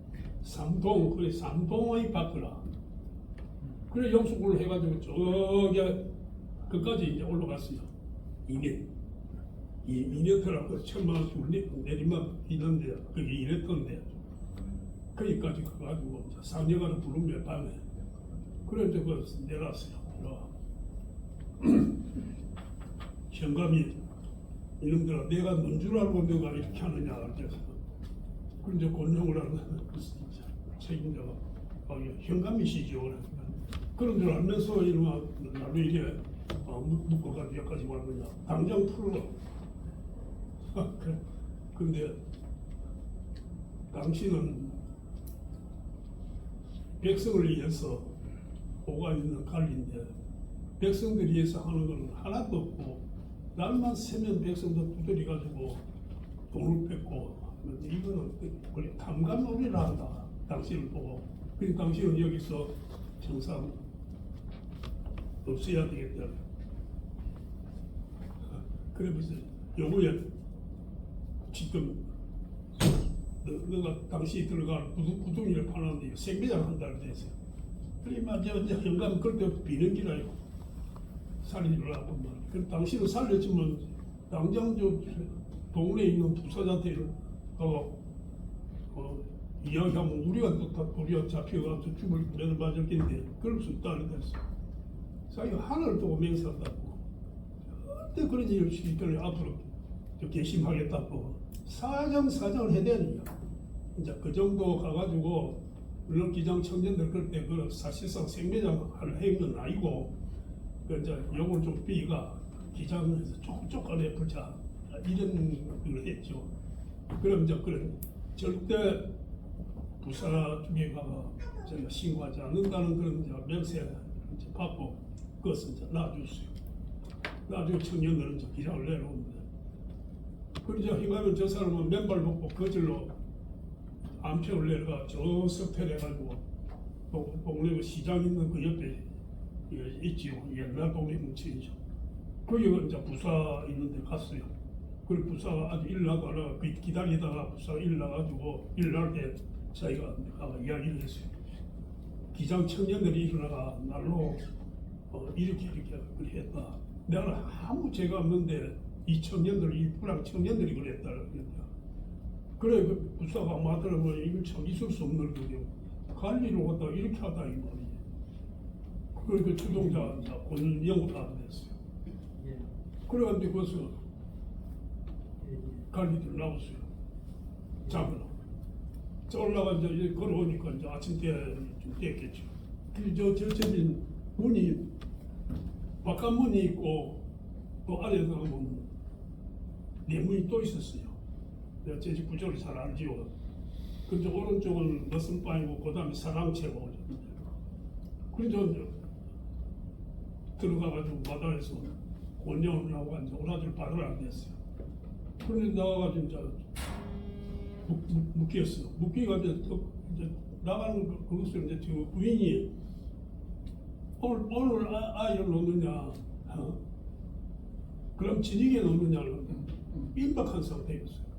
삼동 그래 삼동의 밖으라 그래 영수구를 해가지고 저기 그까지 이제 올라갔어요. 2m라고 천만 내리막 있는데 그게 이랬던데 거기까지 가가지고 상여가는 부르면 밤에 그래 이제 그 내려왔어요. 현감이 이놈들아 내가 넌 줄 알고 내가 이렇게 하느냐 그래서 그런데 권용을 하는 책임자가 현감이시죠. 그런 줄 알면서 이놈아 나를 이게 묶어가지고 여기까지 왔느냐 당장 풀어. 근데 당신은 백성을 위해서 오가 있는 관리인데 백성들을 위해서 하는 건 하나도 없고 날만 새면 백성들 두드려 가지고 돈을 뺏고 이거는 그래 탐관놀이라 한다. 당신을 보고 그래 당신은 여기서 정상 없어야 되겠다. 그러면서 요거에 지금 너가 당시 들어갈 구둥이를 파는데 생매장 한 달 됐어요. 그래 맞아 이제 현관 그때 비는 길아요. 살리를 하고 말. 그 당신은 살렸지만 당장 저 동네에 있는 부사장한테 이야기하면 우리가 또 다 우리가 잡혀가지고 죽을 매를 맞을 텐데 그럴 수 있다는 됐어. 자기가 하늘을 두고 맹세한다고. 절대 그런 일을 시키더니 앞으로 개심하겠다고. 사정을 해야 되니까. 이제 그 정도 가가지고 물론 기장 청년들 그때 그 사실상 생매장 할 행위는 아니고 그 이제 요걸 좀 비가 기장에서 조금 안에 붙자 이런 걸 했죠. 그럼 이제 그런 절대 부사 중에 가가 저희가 신고하지 않는다는 그런 이제 맹세 이제 받고 그것을 이제 놔줬어요. 놔주고 청년들은 이제 기장을 내려오는데 그러자 희가면 저 사람은 맨발 먹고 거질로 안평을 내려가 저 석패를 해가지고 동네 시장 있는 그 옆에 있지요. 옛날 동네 뭉치이죠. 거기가 이제 부사 있는 데 갔어요. 그리고 부사가 아주 일 나고 하나 기다리다가 부사가 일 나가지고 일 날 때 자기가 이야기를 했어요. 기장 청년들이 일어나가 날로 이렇게 했다. 내가 아무 죄가 없는데 이 청년들, 이 불황 청년들이 그랬다. 그래 그 부사가 마더라고 이거 참 있을 수 없는 거죠. 관리를 갖다 이렇게 하다 이 말이지. 그래 그 추종자 권영을 하게 됐어요. 그래가지고 거기서 관리들 나왔어요. 잡으러. 올라가 이제 걸어오니까 이제 아침 때좀 됐겠죠. 저 집인 문이 바깥 문이 있고 또 안에 들어가면 내문이 또 있었어요. 내가 제 집 구조를 잘 알지요. 근데 오른쪽은 머슴방이고 그다음에 사랑채고 그래서 이제 들어가가지고 바다에서 원령을 하고 이제 오라질 바를 안 됐어요. 그런데 나가가지고 이제 묶였어. 묶기가 이제 나가는 그것을 이제 저 부인이 오늘 아이를 놓느냐, 그럼 저녁에 놓느냐는 임박한 상태였어요.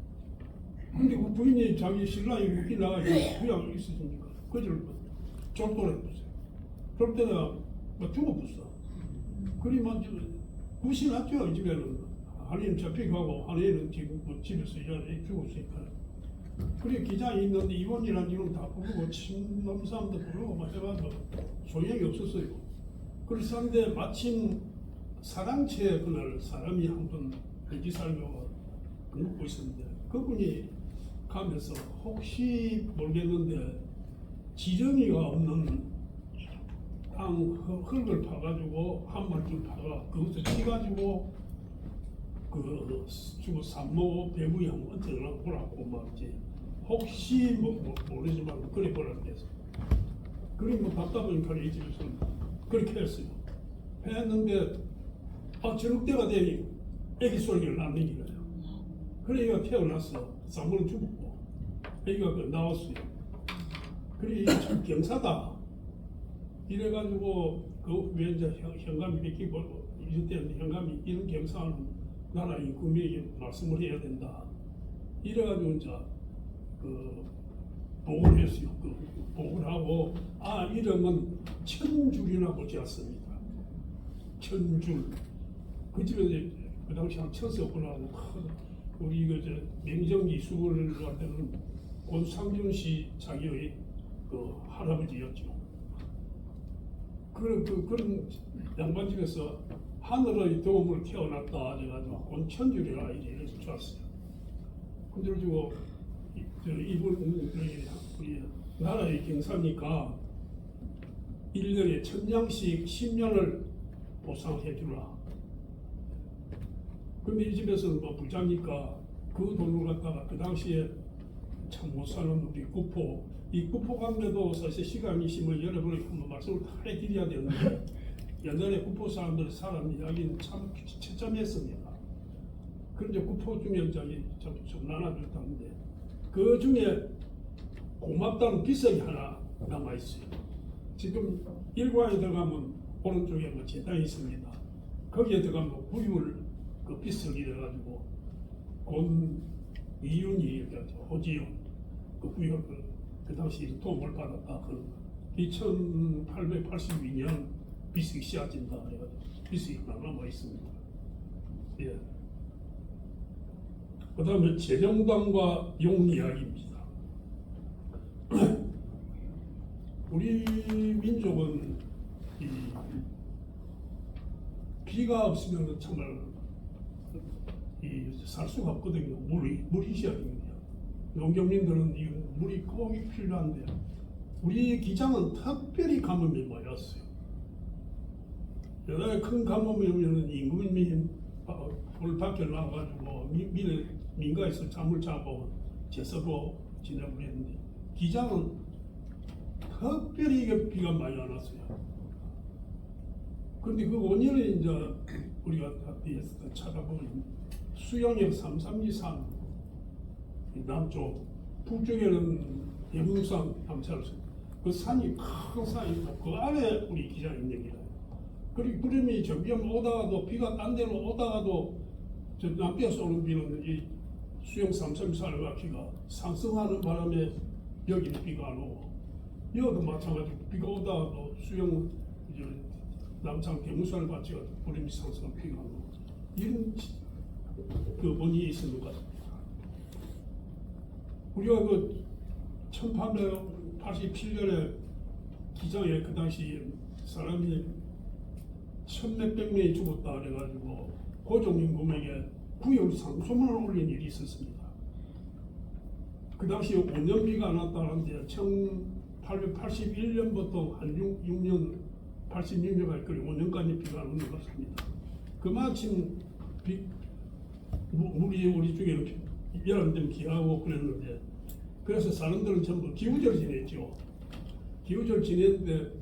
근데 그 부인이 자기 신랑이 묶이 나가서 그냥 있으니까 그절 쫄돌해봤어요. 그럴 때가 막 죽어봤어. 그리만 굿이 났죠. 이 집에는 하나님 잡혀가고 하나님은 지금 뭐 집에서 일하는데 죽었으니까. 그래 기장이 있는데 이혼이라는 이름 다 부르고 친놈 사람도 부르고 막 해가지고 소용이 없었어요. 그래서 한데 마침 사랑채 그날 사람이 한 분 회지 살려고 묵고 있었는데 그분이 가면서 혹시 모르겠는데 지렁이가 없는 땅 흙을 파가지고 한 마리쯤 파가 그것을 치가지고 그 주고 산모 배부이 한번 얹어나 보라고 막 이제 혹시 모르지만 그래 보라고 해서 그래 뭐 답답하니까 이 집에서 그렇게 했어요. 했는데 저녁 때가 되니 애기 소리가 나는 거예요. 그래 얘가 태어났어. 산모는 죽었고 애기가 나왔어요. 그래 참 경사다. 이래가지고 그 후에 이제 현감이 뺏기고 이럴 때는 현감이 이런 경사는 나라 임금에게 말씀을 해야 된다. 이래가지고 이제 그 보고를 했어요. 그 보고를 하고 이름은 천줄이라고 지었습니다. 천줄. 그 집에 이제 그 당시 한 천석분하고 우리 이거 명정기 수고를 할 때는 권상준씨 자기의 그 할아버지였죠. 그런 양반 집에서 하늘의 도움을 태어났다 해가지고 권천줄이라 이래서 좋았어요. 근데 그리고 이분 우리 나라의 경사니까 1년에 1000냥씩 10년을 보상해 주라. 근데 이 집에서는 뭐 부자니까 그 돈을 갖다가 그 당시에 참 못 사는 우리 구포 이 구포 관계도 사실 시간이 있으면 여러분이 한번 말씀을 다 해드려야 되는데 옛날에 구포 사람들 사람 이야기는 참 채점했습니다. 그런데 구포 중에 좀 나눠줬다는데 그 중에 고맙다는 비석이 하나 남아 있어요. 지금 일과에 들어가면 오른쪽에 뭐 재단이 있습니다. 거기에 들어가면 구율 그 비석이 돼가지고 권이윤이 호지윤 그 구율 그 당시 도움을 받았다. 그 2882년 비석이 씌워진다. 그래가지고 비석이 하나 남아 있습니다. 예. 그 다음에 재정당과 용 이야기입니다. 우리 민족은 비가 없으면 정말 살 수가 없거든요. 물이 시작입니다. 농경민들은 이 물이 꼭 필요한데 우리 기장은 특별히 가뭄이 많았어요. 옛날에 큰 가뭄이 오면 임금이 불 밖에 나와가지고 민가에서 잠을 자고 제서로 지내버렸는데 기장은 특별히 이게 비가 많이 안 왔어요. 그런데 그 원인을 이제 우리가 뒤에서 찾아보면 수영역 3323 남쪽, 북쪽에는 대문산 암살수 그 산이 큰 산이 있고 그 안에 우리 기장이 있는 거예요. 그리고 구름이 저비면 오다가도 비가 딴 데로 오다가도 저 남쪽에서 오는 비는 이 수영 3324가 비가 상승하는 바람에 여기는 비가 안 오고 여기도 마찬가지로 비가 오다가도 수영 이제 남창 대문산을 받쳐가지고 구름이 상승한 비가 안 오고 이런 그 원인이 있는 것 같습니다. 우리가 그 1887년에 기장에 그 당시 사람이 1000몇백 명이 죽었다 그래가지고 고종임금에게 구역 상소문을 올린 일이 있었습니다. 그 당시 5년 비가 안 왔다는데 1881년부터 한 6년, 86년까지 5년까지 비가 안 오는 것 같습니다. 그만큼 물이 우리 쪽에는 여름 되면 기하고 그랬는데, 그래서 사람들은 전부 기우절 지냈죠. 기우절 지냈는데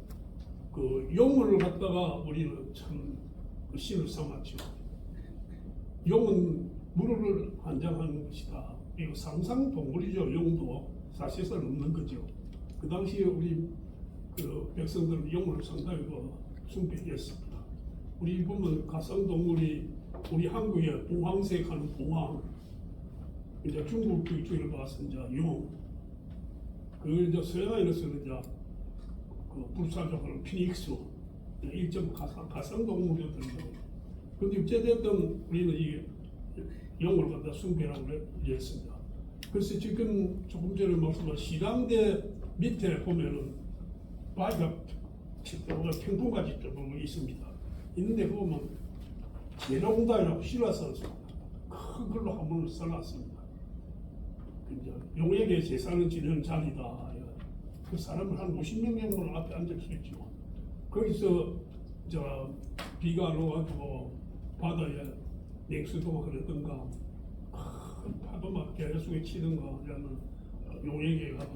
그 용을 갖다가 우리는 참 신을 삼았죠. 용은 물을 환장하는 것이다. 이거 상상 동물이죠. 용도 사실상 없는 거죠. 그 당시에 우리 그 백성들은 용을 상당히 숭배했습니다. 우리 보면 가상 동물이 우리 한국에 봉황색하는 봉황, 이제 중국 쪽을 봐서 이제 용, 그 이제 서양에서는 이제 그 불사조하는 피닉스, 일점 가상 동물이었던. 근데 어쨌든 우리는 이 용을 갖다 숭배라고 했습니다. 그래서 지금 조금 전에 말씀한 시당대 밑에 보면은 바위가 평풍같이 조금 있습니다. 있는데 그거 보면 제롱다이라고 실화서 큰 걸로 한 번을 써놨습니다. 용에게 제사는 지내는 자리다. 그 사람을 한 50명 정도 앞에 앉을 수 있죠. 거기서 비가 안 와가지고 바다에 냉수도 그러던가 큰 파도 막 계속 치던가 하면 용에게 가서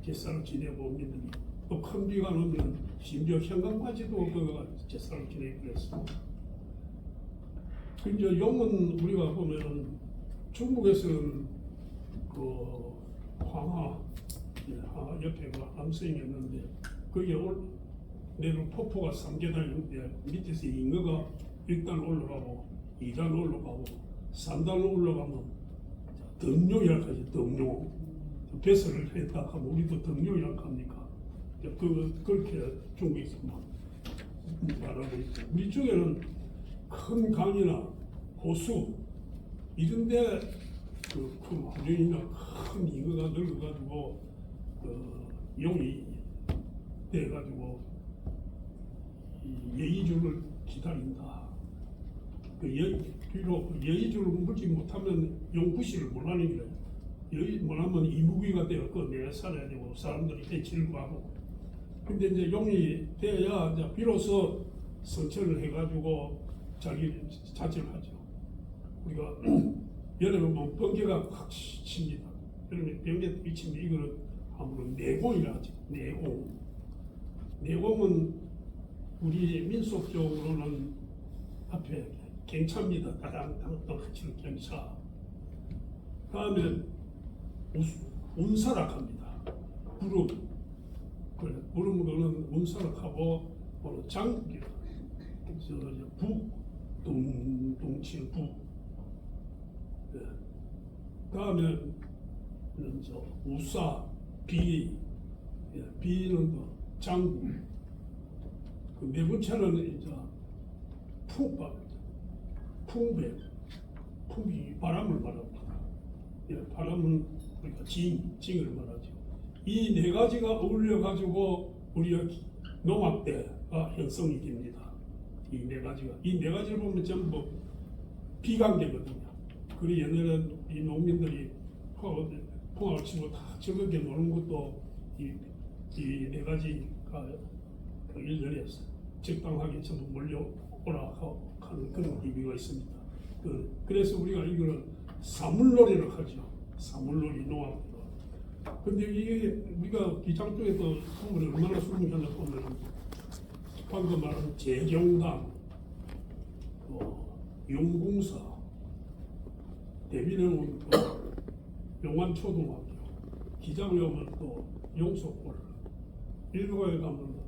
제사를 지내고 민들이 또 큰 비가 안 오면 심지어 현강까지도 그가 제사를 지내고 그랬습니다. 이제 용은 우리가 보면은 중국에서는 그 황하 옆에 그 암성이 있는데 거기에 내려 폭포가 3계단인데 밑에서 잉어가 1단 올라가고 2단 올라가고 3단 올라가면 덩룡이라고 하죠. 덩룡 배설을 했다 하면 우리도 덩룡이라고 합니까? 그렇게 중국에서 말하고 있죠. 우리 쪽에는 큰 강이나 호수 이런데 큰 구룡이나 큰 잉어가 늙어가지고 용이 돼가지고 예의주를 기다린다. 비록 예의주를 물지 못하면 용구시를 못하는 거예요. 예의 못하면 이무기가 되어 내가 살아야 되고 사람들이 대치를 하고. 근데 이제 용이 돼야 이제 비로소 성천을 해가지고 자기 자체를 하죠. 우리가 여름에 보면 번개가 확 칩니다. 여름에 번개 미치면 이거는 아무래도 내공이라 하죠. 내공. 내공은 우리 민속적으로는 앞에 경차입니다. 따당땅땅 치는 경차. 다음에 운사락합니다. 구름. 그래, 구름으로는 운사락하고 동치는 북. 네. 다음에 우사, 비, 비는 장구. 그 네 번째는 이제 풍밥, 풍배, 풍이 바람을 말합니다. 바람은 우리가 징을 말하죠. 이 네 가지가 어울려 가지고 우리가 농악대가 형성이 됩니다. 이 네 가지를 보면 전부 비관계거든요. 그리고 옛날에는 이 농민들이 풍악을 치고 다 즐겁게 노는 것도 이 네 가지가 그 일년에 적당하게 전부 몰려오라 하는 그런 의미가 있습니다. 그래서 우리가 이거를 사물놀이를 하죠. 사물놀이 농악. 근데 이게 우리가 기장 쪽에서 보면 얼마나 수능하냐 보면 방금 말한 재경당, 용궁사, 대비령은 용안초등학교, 기장에 오면 또 용속골, 일부에 가면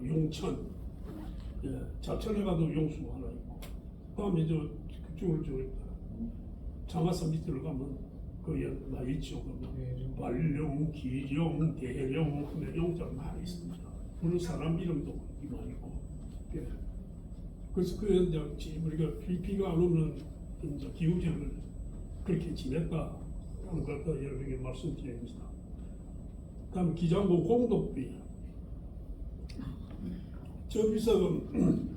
용천, 자천에 가도 용수가 하나 있고, 다음에 그쪽을 장화산 밑으로 가면 거기에 나 있죠. 발령, 기령, 대령 하면 용자가 많이 있습니다. 물론 사람 이름도 많이 있고. 그래서 우리가 비가 안 오면 이제 기후제를 그렇게 지냈다 하는 걸 여러분에게 말씀드립니다. 다음 기장부 공덕비. 저 비석은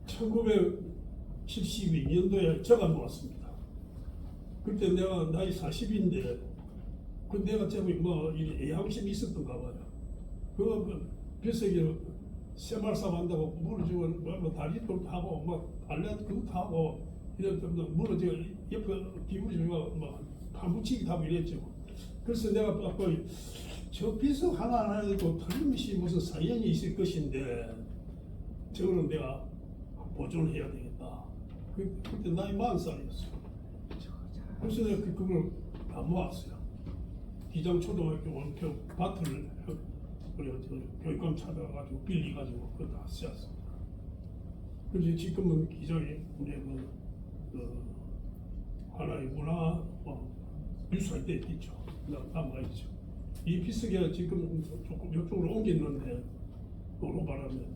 1972년도에 적어 놓았습니다. 그때 내가 나이 40인데 그 내가 제법 뭐 애향심이 있었던가 봐요. 그 벼슬이 새말싸움 한다고 물을 주고 뭐 다리도 하고 뭐 발레 그것도 하고 이런 때문에 물을 저 옆에 기울이고 뭐 판붙이기 하고 이랬죠. 그래서 내가 저 비석 하나에도 틀림없이 무슨 사연이 있을 것인데 저거는 내가 보존해야 되겠다. 그때 나이 40살이었어. 그래서 내가 그걸 다 모았어요. 기장초등학교 원표 밭을 그래 교육감 찾아가지고 빌려가지고 그거 다 쓰였습니다. 그래서 지금은 기장이 우리 하나의 문화 유수할 때 있죠. 남아있죠. 이 비석이 지금 조금 이쪽으로 옮겼는데 도로 바람에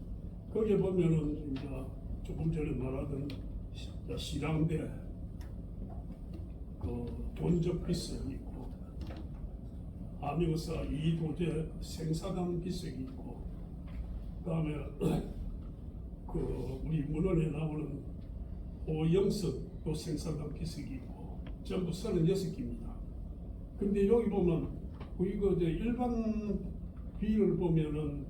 거기에 보면은 이제 조금 전에 말하던 시랑대 그 본적 비석이 있고 암행사 이도제 생사당 비석이 있고 그다음에 그 우리 문헌에 나오는 오영석 또 생사당 비석이 있고 전부 36개입니다. 근데 여기 보면 이거 일반 비를 보면은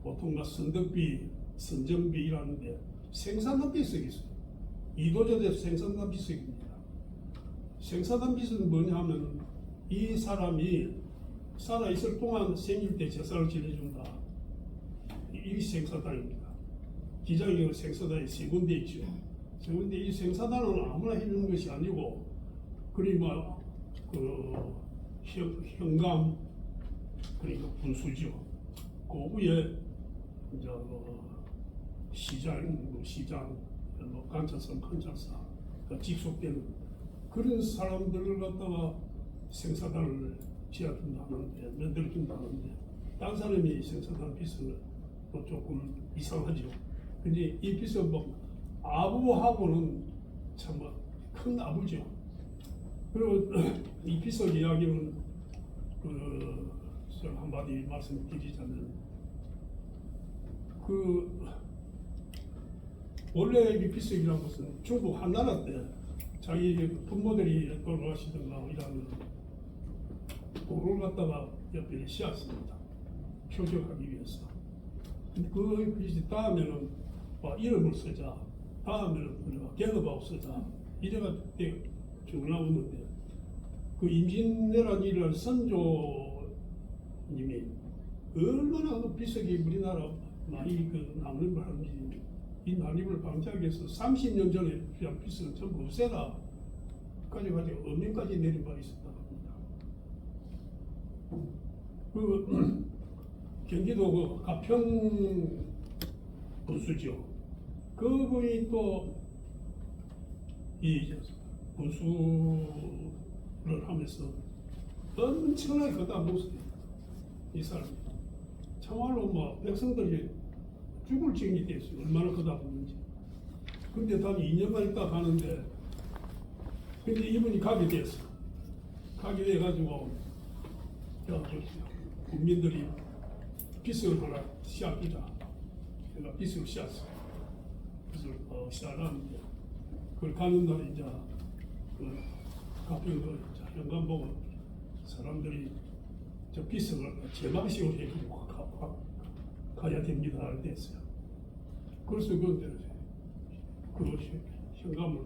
보통 선덕비, 선정비라는데 생사당 비석이 있어요. 이도제 생사당 비석입니다. 생사당 비석은 뭐냐면 이 사람이 살아있을 동안 생일 때 제사를 지내준다. 이 생사단입니다. 기장이 생사단이 세 군데 있죠. 세 군데 이 생사단은 아무나 해주는 것이 아니고, 그러니까 현감, 그러니까 분수죠. 그 위에 이제 시장, 간차선, 큰차사, 직속되는 그런 사람들을 갖다가 생사단을 지어준다는데, 만들어준다는데, 딴 사람이 생사단 비석을 또 조금 이상하죠. 근데 이 비석 아부하고는 참 큰 아부죠. 그리고 이 비석 이야기는 한마디 말씀드리자면, 원래 이 비석이라는 것은 중국 한나라 때 자기 부모들이 돌아가시던가 이러면 도를 갖다가 옆에 씌웠습니다. 표적하기 위해서. 그 글씨 다음에는 이름을 쓰자, 다음에는 계급하고 쓰자, 이래가 쭉 나오는데, 그 임진왜란이라는 선조님이 얼마나 그 비석이 우리나라 많이 남는 걸 하는지, 이 난입을 방지하기 위해서 30년 전에 그냥 비석을 전부 없애라 가지고 엄명까지 내린 바 있었다 합니다. 경기도 가평 군수죠. 그분이 또 이 군수를 하면서 엄청나게 거다 모습이 이 사람이 참말로 백성들이 죽을 지경이 됐어요. 얼마나 거다 보는지. 근데 단 2년만 있다 가는데, 근데 이분이 가게 됐어. 가게 돼가지고 국민들이 비석을 하나 씌워주자. 그러니까 비석을 씌웠어. 비석을 씌워놨는데, 그걸 가는 날 이제 가평도 현관 보고 사람들이 저 비석을 제방식으로 해주고 가야 됩니다. 됐어요. 그래서 그 현관을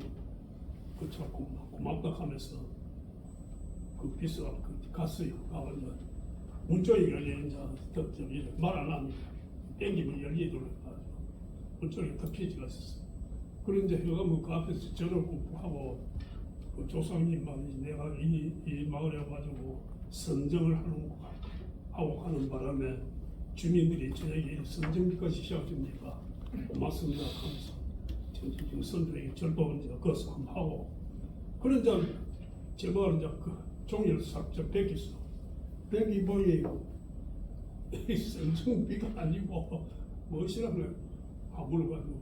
자꾸 고맙다 하면서 그 비석을 갔어요. 가면 문짝이 열리는 말 안 합니다. 땡기면 열리도록 문짝이 덮여지가 있었어요. 그런데 현관문 그 앞에서 절을 하고 그 조상님만 내가 이 마을에 와가지고 선정을 하고 하는 바람에 주민들이 저에게 선정비까지 씌워줍니까? 고맙습니다 하면서 지금 선조에게 절도 이제 거서 한번 하고, 그런 제가 이제 그 종이를 싹 뺏겼어. 뺏기 보니 선정비가 아니고 무엇이라 그래? 물어가지고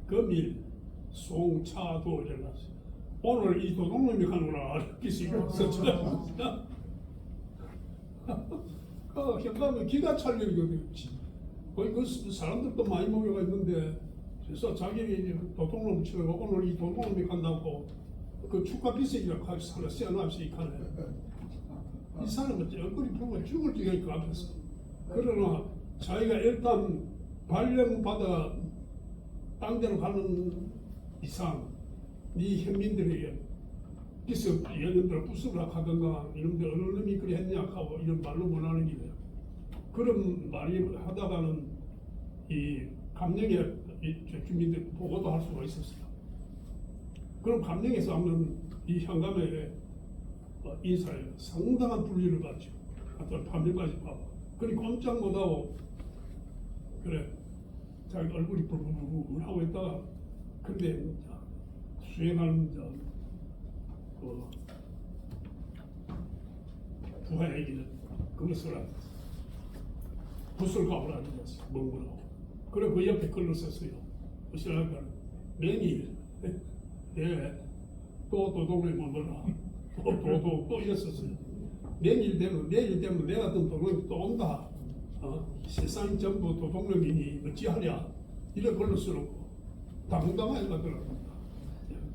금일 송차도 일어났어. 오늘 이 도둑놈이 가는구나 비석이었어. 그 현관은 기가 찰려거든. 거기 그 사람들도 많이 모여가 있는데, 그래서 자기 도둑놈 치고 오늘 이 도둑놈이 간다고 그 축가 비석이라고 하고 하나 세워놨어 이 칸에. 이 사람은 얼굴이 보면 죽을 지경이 그 앞에서. 그러나 자기가 일단 발령받아 딴 데로 가는 이상 이 현민들에게 비석 얘네들 부수라 하던가 이런데 어느 놈이 그리 했냐 하고 이런 말로 못하는 길이에요. 그런 말이 하다가는 이 감령에 이 주민들 보고도 할 수가 있었어요. 그럼 감령에서 하면 이 현감에 인사에 상당한 분리를 받죠. 하여튼 판명까지 받고. 그니 꼼짝 못하고 그래 자기 얼굴이 불불불 하고 있다가 근데 수행하는 그 부하에게 그것을 붓을 가보라는 거였어. 멍구라고. 그래 그 옆에 글을 썼어요. 무엇이랄까 매일 또 도둑을 먹어라. 또 이랬었어요. 내일 되면 내가 든 도둑이 또 온다. 세상 전부 도둑놈이니 어찌하랴. 이런 걸로 쓰고 당당하게 만들어갑니다.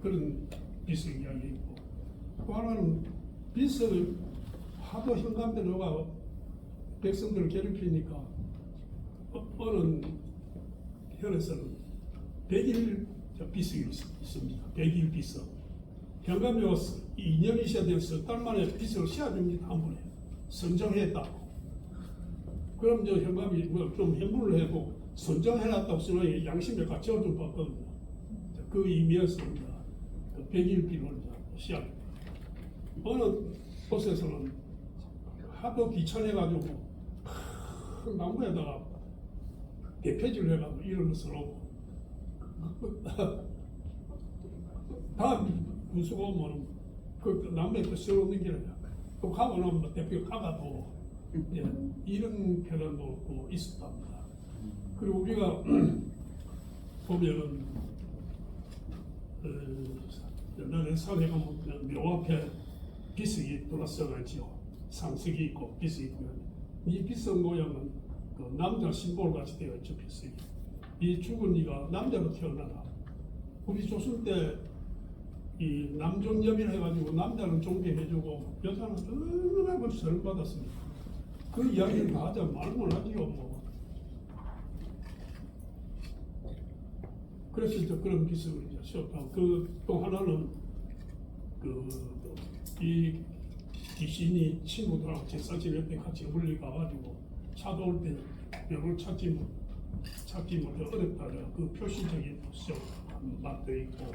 그런 비석 이야기 있고 또 하나는 비석을 하도 현감대로가 백성들을 괴롭히니까 어느 현에서는 100일 비석이 있습니다. 100일 비석. 현감이 2년이 있어야 돼서 석 달 만에 비석을 씌워줍니다. 한 번에 선정했다고. 그럼 저 현감이 뭐 좀 행보를 해도 선정해놨다고 쓰면 양심에 가치를 좀 받거든요. 그 의미에서 그 100일 비를 시합. 어느 곳에서는 하도 귀찮아가지고 큰 나무에다가 대패질을 해가지고 이런 것을 하고 다음 군수가 오면 그 나무에 또 세워놓는 게 또 가고 나면 대표가 가가도 이런 표현도 있었답니다. 그리고 우리가 보면은 옛날에 산에 가면 묘 앞에 비석이 돌아서가 있지요. 상석이 있고 비석이 있고 이 비석 모양은 그 남자 심볼 같이 되어 있죠. 비석이 이 죽은 이가 남자로 태어나라. 우리 조선 때 이 남존여비를 해가지고 남자는 종교해주고 여자는 얼마나 그 선을 받았습니다. 그 이야기를 다 하자 말을 하지요. 뭐. 그래서 이제 그런 비석을 이제 씌웠다고. 또 하나는 이 귀신이 친구들하고 제사질 옆에 같이 올려가가지고 찾아올 때 뼈를 찾지 못해 어렵다. 그 표시적인 맛도 있고.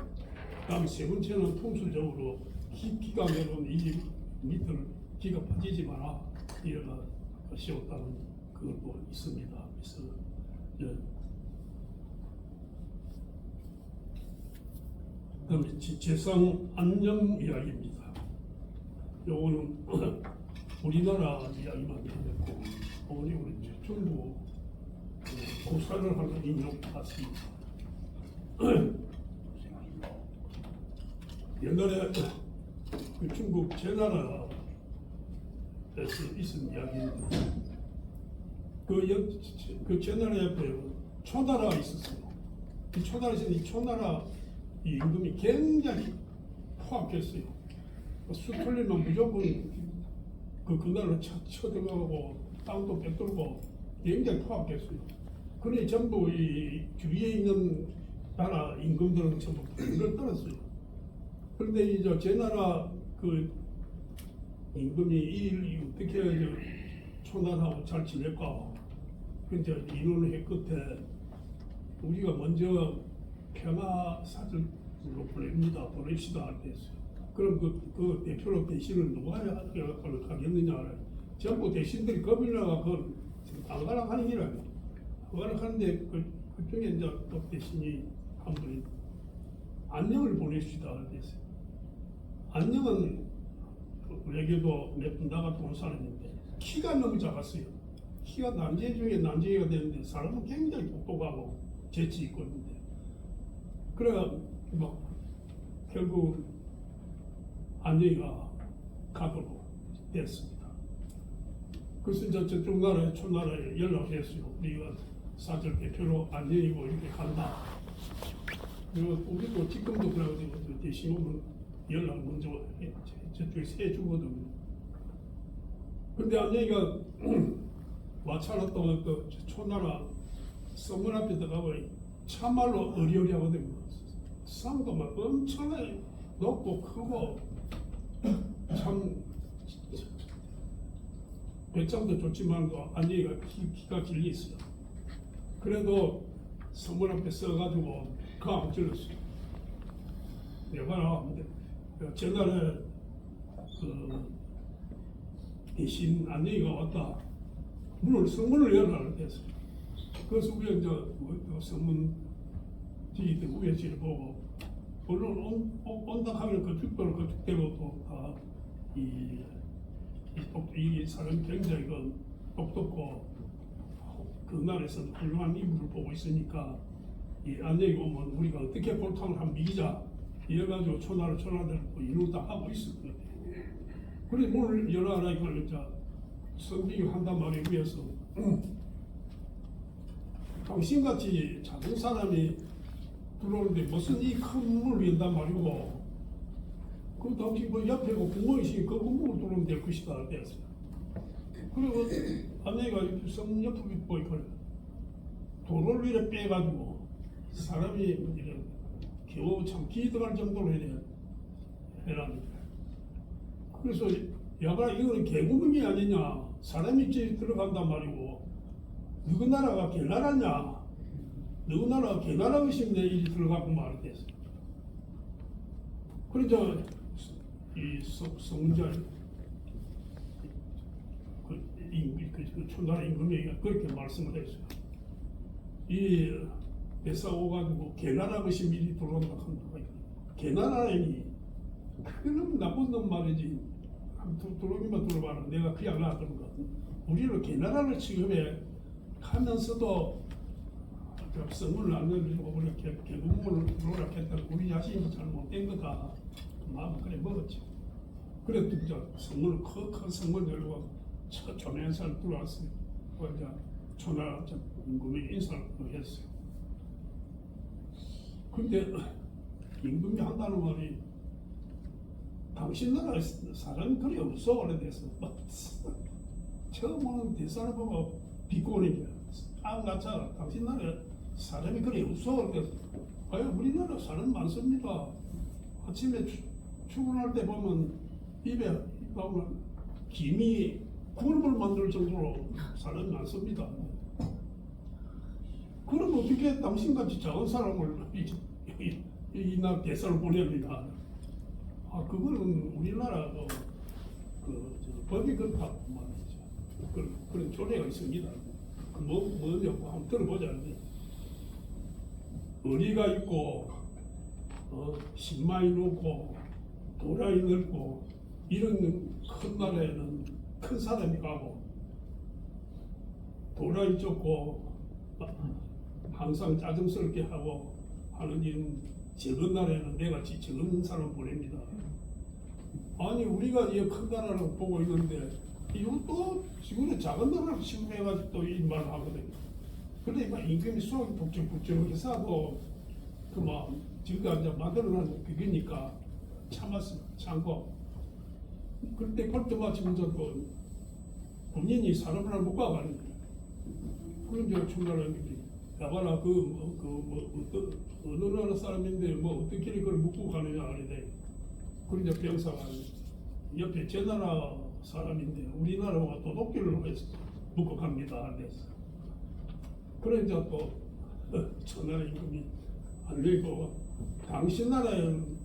다음 세 번째는 풍수적으로 기가 내려온 이 밑을 기가 빠지지 마라. 이래가 씌웠다는 그것도 있습니다. 그래서 그다음에 재상 안녕 이야기입니다. 요거는 우리나라 이야기만 되고 우리 중국 고사를 하는 인용 같습니다. 옛날에 그 중국 제나라에서 있은 이야기인데 그 제나라 옆에 초나라가 있었어요. 그 초나라에서 이 초나라 이 임금이 굉장히 포악했어요. 수틀리면 무조건 그 나라를 쳐들어가고 땅도 뺏들고 굉장히 포악했어요. 그러니 전부 이 주위에 있는 나라 임금들은 전부 불을 떨었어요. 그런데 이제 제 나라 그 임금이 이 어떻게 초나라하고 잘 지낼까? 근데 이론을 해 끝에 우리가 먼저 평화 사절로 보냅시다 할 때 했어요. 그럼 그 대표로 대신을 누가 하겠느냐? 전부 대신들이 겁이 나가 그걸 안 가라 하는 길 아니에요. 안 가라 하는데 그중에 이제 또 대신이 한 분이 안녕을 보내시다 할 때 했어요. 안녕은 우리에게도 몇 분 나갔다 온 사람인데 키가 너무 작았어요. 키가 난쟁이 중에 난쟁이가 되는데 사람은 굉장히 똑똑하고 재치 있고 있는데 그래가 막 결국 안녕이가 가도록 됐습니다. 그래서 이제 저쪽 나라에 초나라에 연락을 했어요. 우리가 사절 대표로 안녕이고 이렇게 간다. 그리고 우리도 지금도 그래가지고 대신 오면 연락 먼저 저쪽에 세 주거든요. 근데 안녕이가 마차로 또그 초나라 성문 앞에 들어가보니 참말로 어리어리하거든요. 상도 막 엄청나게 높고 크고 참 배짱도 좋지만도 안녕이가 기가 길리 있어요. 그래도 성문 앞에 써가지고 강 찔렀어요. 내가 나왔는데 전날에 그 대신 안녕이가 왔다. 성문을 열어라 그랬어요. 그래서 우리 이제 성문 뒤에 위에 지를 보고 물론 온당하면 그쪽대로 또이 사람 굉장히 그 똑똑고 그 나라에서는 훌륭한 인물을 보고 있으니까 이 안녕히 오면 우리가 어떻게 골탕을 한번 이기자 이래가지고 초나라들 이루어 다 하고 있었거든요. 그래 문을 열어라 이걸 이제 선비가 한단 말에 위해서 당신같이 작은 사람이 들어오는데 무슨 이 큰 문을 연단 말이고 그 당신 그 옆에 구멍이 있으니까 그 구멍을 뚫으면 될 것이다 그랬어요. 그리고 아내가 성 옆에 보니까 도로를 이렇게 빼가지고 사람이 이래 겨우 참 기들어갈 정도로 이래 해랍니다. 그래서 야가 이거는 개구멍이 아니냐 사람이 들어간단 말이고 누구 나라가 개나라냐 누구 나라가 개나라 의심내 일이 들어가고 말이 됐어. 그래서 이 성자 그 초나라 임금에게 그렇게 말씀을 했어요. 이 배사 오가지고 개나라 의심 일이 들어간다 한다. 개나라인이 그럼 나쁜 놈 말이지. 들어오기만 들어봐라. 내가 그냥 놔두는 거. 우리는 개나라를 취급해 하면서도 성문을 안 열리고 이렇게 개구멍을 들어오라 했다. 우리 자신이 잘못된 거다. 마음 그래 먹었지. 그래 또 성문을 큰 성문 열고 조면사를 들어왔어요. 이제 초나라 임금이 인사를 했어요. 근데 임금이 한다는 말이 당신 나라에 사람이 그리 없어 오래돼서 처음 오는 대사를 보고 비꼬는 거야. 나차 당신 나라에 사람이 그리 없어 오래돼서 과연 우리나라 사람 많습니다. 아침에 출근할 때 보면 입에 나오면 김이 굴을 만들 정도로 사람이 많습니다. 그럼 어떻게 당신같이 작은 사람을 이나 대사를 보냅니다. 그거는 우리나라 법이 그렇다고 말이죠. 그런 조례가 있습니다. 뭐냐고 한번 들어보자. 어리가 있고 신마이 높고 도라이 넓고 이런 큰 나라에는 큰 사람이 가고 도라이 좁고 항상 짜증스럽게 하고 하는 이런 적은 나라에는 내가 적은 사람 보냅니다. 아니 우리가 이 큰 나라라고 보고 있는데 이거 또 지금은 작은 나라라고 취급해가지고 또 이 말을 하거든요. 그러니까 임금이 속이 북적북적해서 하고 그막 지금까지 만들어놓은 그게니까 참았어 참고 그때 꼴때마치면서 또 본인이 사람을 못 가가는 거예요. 그런 저 충나라님이 야봐라 어느 나라 사람인데 어떻게 그걸 묻고 가느냐 하는데 그런 저 병사가 옆에 제 나라 사람인데 우리나라와 도둑질을 해서 묻고 갑니다 그랬어. 그래 이제 또 천하라 임금이 안 되고 당신 나라에는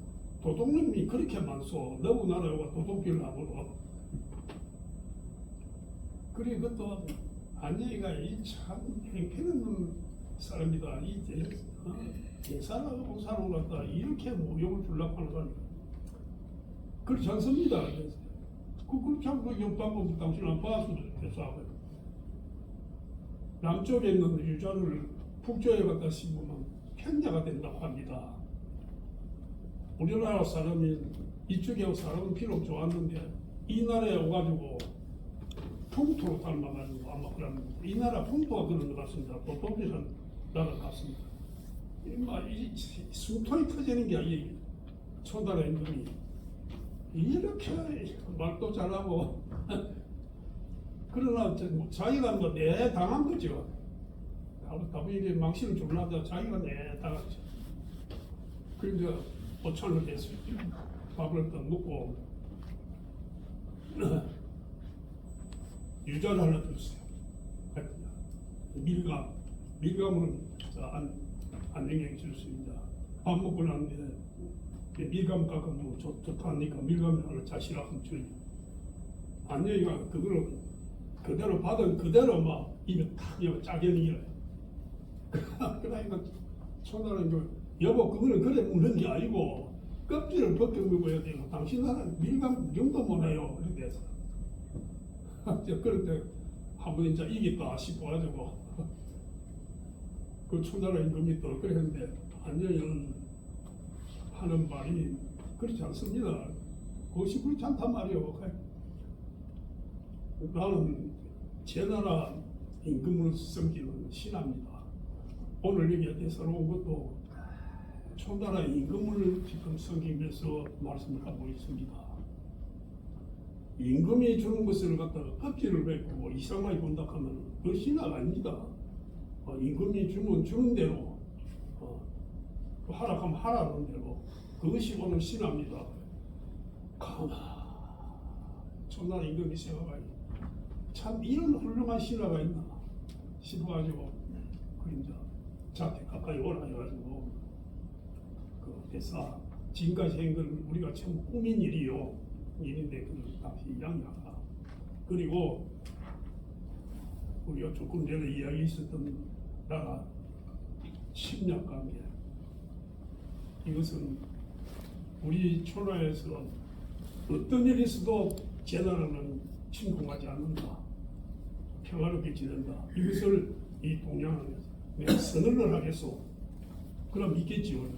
도둑놈이 그렇게 많소. 너무 나라와 도둑질을 하고 그래 그것도 안녕이가 참 행패는 사람이다. 이 대사라고 사람 같다. 이렇게 모욕을 주려고 하는 거니까 그렇지 않습니다. 그렇게 하고 옆방법 당신 안 봐서 대사하고요. 남쪽에 있는 유자를 북쪽에 갖다 심으면 편자가 된다고 합니다. 우리나라 사람이 이쪽에 사람은 필요 좋았는데 이 나라에 오가지고 풍토로 닮아가지고 아마 그런 이 나라 풍토가 그런 것 같습니다. 도둑이라는 나라 같습니다. 이 숨통이 터지는 게 이 초나라 임금이 이렇게 말도 잘하고 그러나 자기가 뭐 내 당한 거죠. 답이 망신을 주려다 자기가 내 당했죠. 그러니까 오찬을 했어요. 밥을 또 먹고 유자를 하나 줬어요. 밀감은 안정에 줄 수 있다. 밥 먹고 나는데 밀감 깎으면 좋다 하니까 밀감을 하나 자시라고 주니 안정이가 그거를 그대로 받은 그대로 막 입에 탁 짜게니라. 그러니까 초나는 여보 그거는 그래 먹는 게 아니고 껍질을 벗겨 먹어야 되고 당신 나라는 밀감 구경도 못해요. 이렇게 해서 그럴 때 한번 이제 이겼다 싶어가지고 그 초나라 임금이 또 그랬는데 안정이는 하는 말이 그렇지 않습니다. 그것이 그렇지 않단 말이에요. 나는 제 나라 임금을 섬기는 신하입니다. 오늘 여기 대해서 온 것도 초나라 임금을 지금 섬기면서 말씀을 하고 있습니다. 임금이 주는 것을 갖다가 껍질을 뱉고 이상하게 본다 하면 그 신하가 아닙니다. 임금이 주는 대로 하락하면 하라는 대로 그것이 오늘 신하입니다. 가나 초나라 임금이 생각하기 참 이런 훌륭한 신하가 있나 싶어가지고 그림자 자택 가까이 오라 해가지고 그 대사 지금까지 한 건 우리가 참 꿈인 일인데 그걸 다시 양해하라. 그리고 우리가 조금 전에 이야기했었던 나라 침략관계 이것은 우리 초나라에서 어떤 일이 있어도 제 나라는 침공하지 않는다. 평화롭게 지낸다. 이것을 이 동양에서 내가 선언을 하겠소. 그럼 믿겠지요.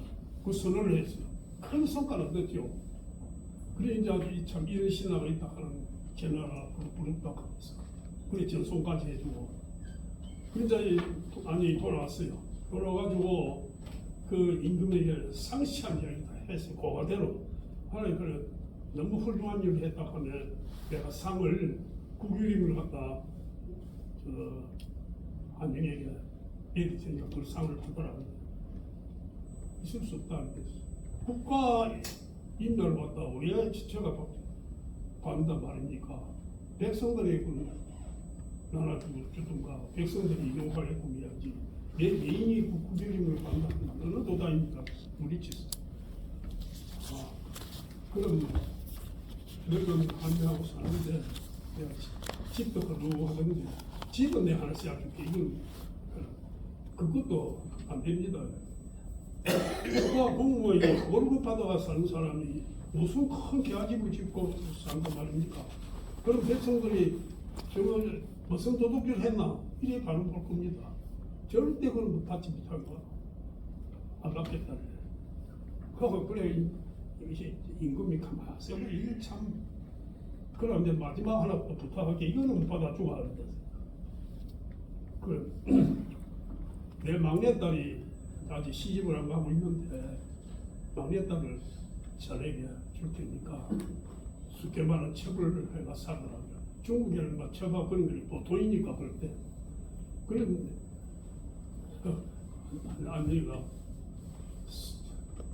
그 선언을 했어요. 큰 성과를 얻었죠. 그래 이제 참 이런 신화가 있다 하는 제 나라 부럽다 하면서 그래 전송까지 해주고 그래 이제 안녕이 돌아왔어요. 돌아와가지고 그 임금에게 상시한 이야기를 했어요. 그거대로 하나님 그래 너무 훌륭한 일을 했다 하면 내가 상을 국유림을 갖다 안녕에게 내릴 테니까 그 상을 받으라고 있을 수 없다는 거죠. 국가 인도를 갖다 왜 지체가 받는단 말입니까? 백성들의 그 나라 주든가 백성들이 용서를 해보면야지 내 개인이 국유림을 받는다는 어느 도다입니까? 우리 짓. 그럼 너는 안녕하고 사는데 내가 집도 그러고 하는데 집은 내가 하나씩 해줄게. 이건 그것도 안 됩니다. 국가 공무원이 월급 받아가 사는 사람이 무슨 큰 계집을 짓고 산단 말입니까? 그럼 백성들이 저걸 무슨 도둑질 했나? 이래 반응 볼 겁니다. 절대 그런 거 받지 못하고 안 받겠다. 그래 임금이 가만히 있어. 이게 참 그런데 마지막 하나 또 부탁할게. 이거는 못 받아주고 하는데 내 막내딸이 아직 시집을 안 가고 있는데 막내딸을 자네에게 줄 테니까 수개만한 첩을 해가 사더라고요. 중국에는 막 첩하고 그런 게 보통이니까 그럴 때 그런데 안녕이가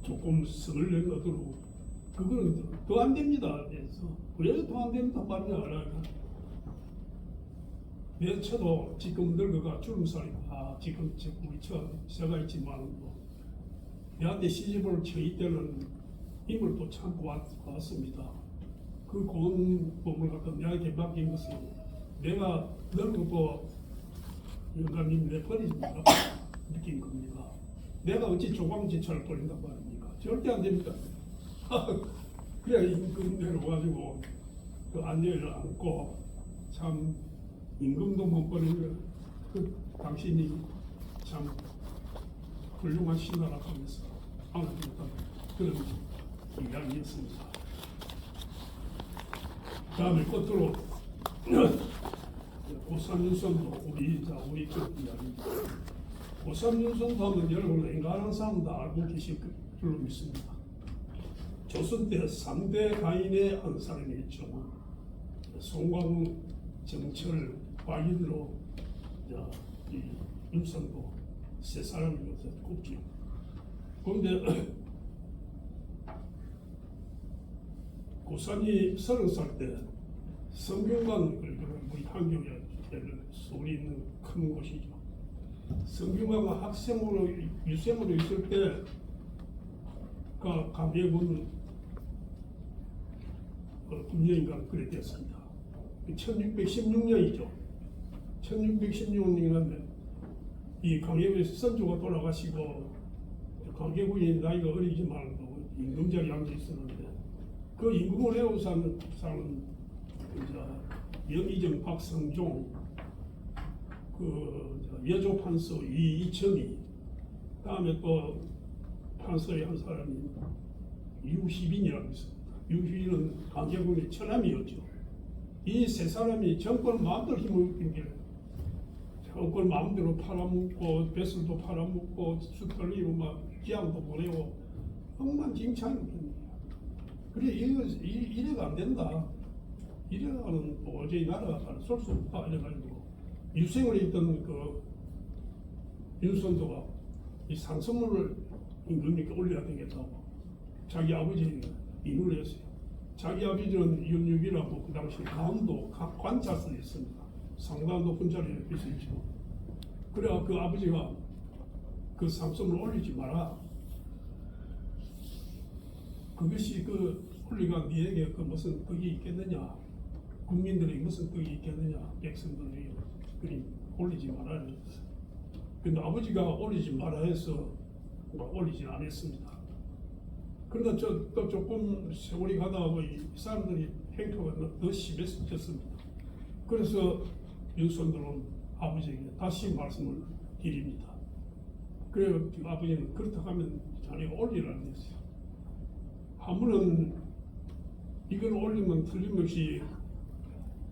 조금 선을 내거들고 그거는 더 안 됩니다. 그래서 왜 더 안 됩니다 말이야. 내 처도 지금 늙어가 주름살이다. 지금 우리 처가 있지만 내한테 시집을 처이 때는 힘을 또 참고 왔습니다. 그 고운 몸을 갖다 내한테 맡긴 것은 내가 늙고 영감님 내 버리니까 느낀 겁니다. 내가 어찌 조광지철을 버린단 말입니까? 절대 안 됩니다. 그래 임금 내려가지고 그 안녕을 안고 참 임금도 못 버리는 그 당신이 참 훌륭한 신하라 하면서 안아주겠다 그런 이야기였습니다. 다음에 끝으로 고삼윤선도 우리 쪽 이야기입니다. 고삼윤선도 하면 여러분 웬간한 사람 다 알고 계실 줄로 믿습니다. 조선 때 3대 가인의 한 사람이었죠. 송광, 정철, 박인로, 이 윤선도 세 사람이 꼽지요. 그런데 고산이 30살 때 성균관, 우리 한경에 소리 있는 큰 곳이죠. 성균관 학생으로 유생으로 있을 때 감해군 군령인가 그래 됐습니다. 1616년이죠. 1616년에 이 강해군의 선조가 돌아가시고 강해군이 나이가 어리지만 임금자리 앉아 있었는데 그 임금을 내고 사는 영의정 박성종, 그 여조 판서 이천이, 다음에 또 판서의 한 사람이 유시빈이라고 있습니다. 유시빈은 강해군의 처남이었죠. 이 세 사람이 정권 마음대로 힘을 빙겨 정권 마음대로 팔아먹고 뱃술도 팔아먹고 수털리고 막 기양도 보내고 엉망진창이거든요. 그래 이래가 안 된다. 이래가는 도저히 나라가 쏠 수 없다 이래가지고 유생을 있던 그 윤선도가 이 상선물을 임금님께 올려야 되겠다고 자기 아버지 인을 했어요. 자기 아버지는 윤육이라고 그 당시 강원도 관찰선에 있습니다. 상당히 높은 자리에 있었죠. 그래야 그 아버지가 그 상선을 올리지 마라. 그것이 그 올리가 니에게 그 무슨 덕이 있겠느냐, 국민들이 무슨 덕이 있겠느냐, 백성들이 그리 올리지 말아야 했어요. 근데 아버지가 올리지 말아 해서 올리지 않았습니다. 그러나 또 조금 세월이 가다 보니 사람들이 행태가 더 심해졌습니다. 그래서 윤선들은 아버지에게 다시 말씀을 드립니다. 그래서 아버지는 그렇다고 하면 자네가 올리라는 했어요. 하물은 이걸 올리면 틀림없이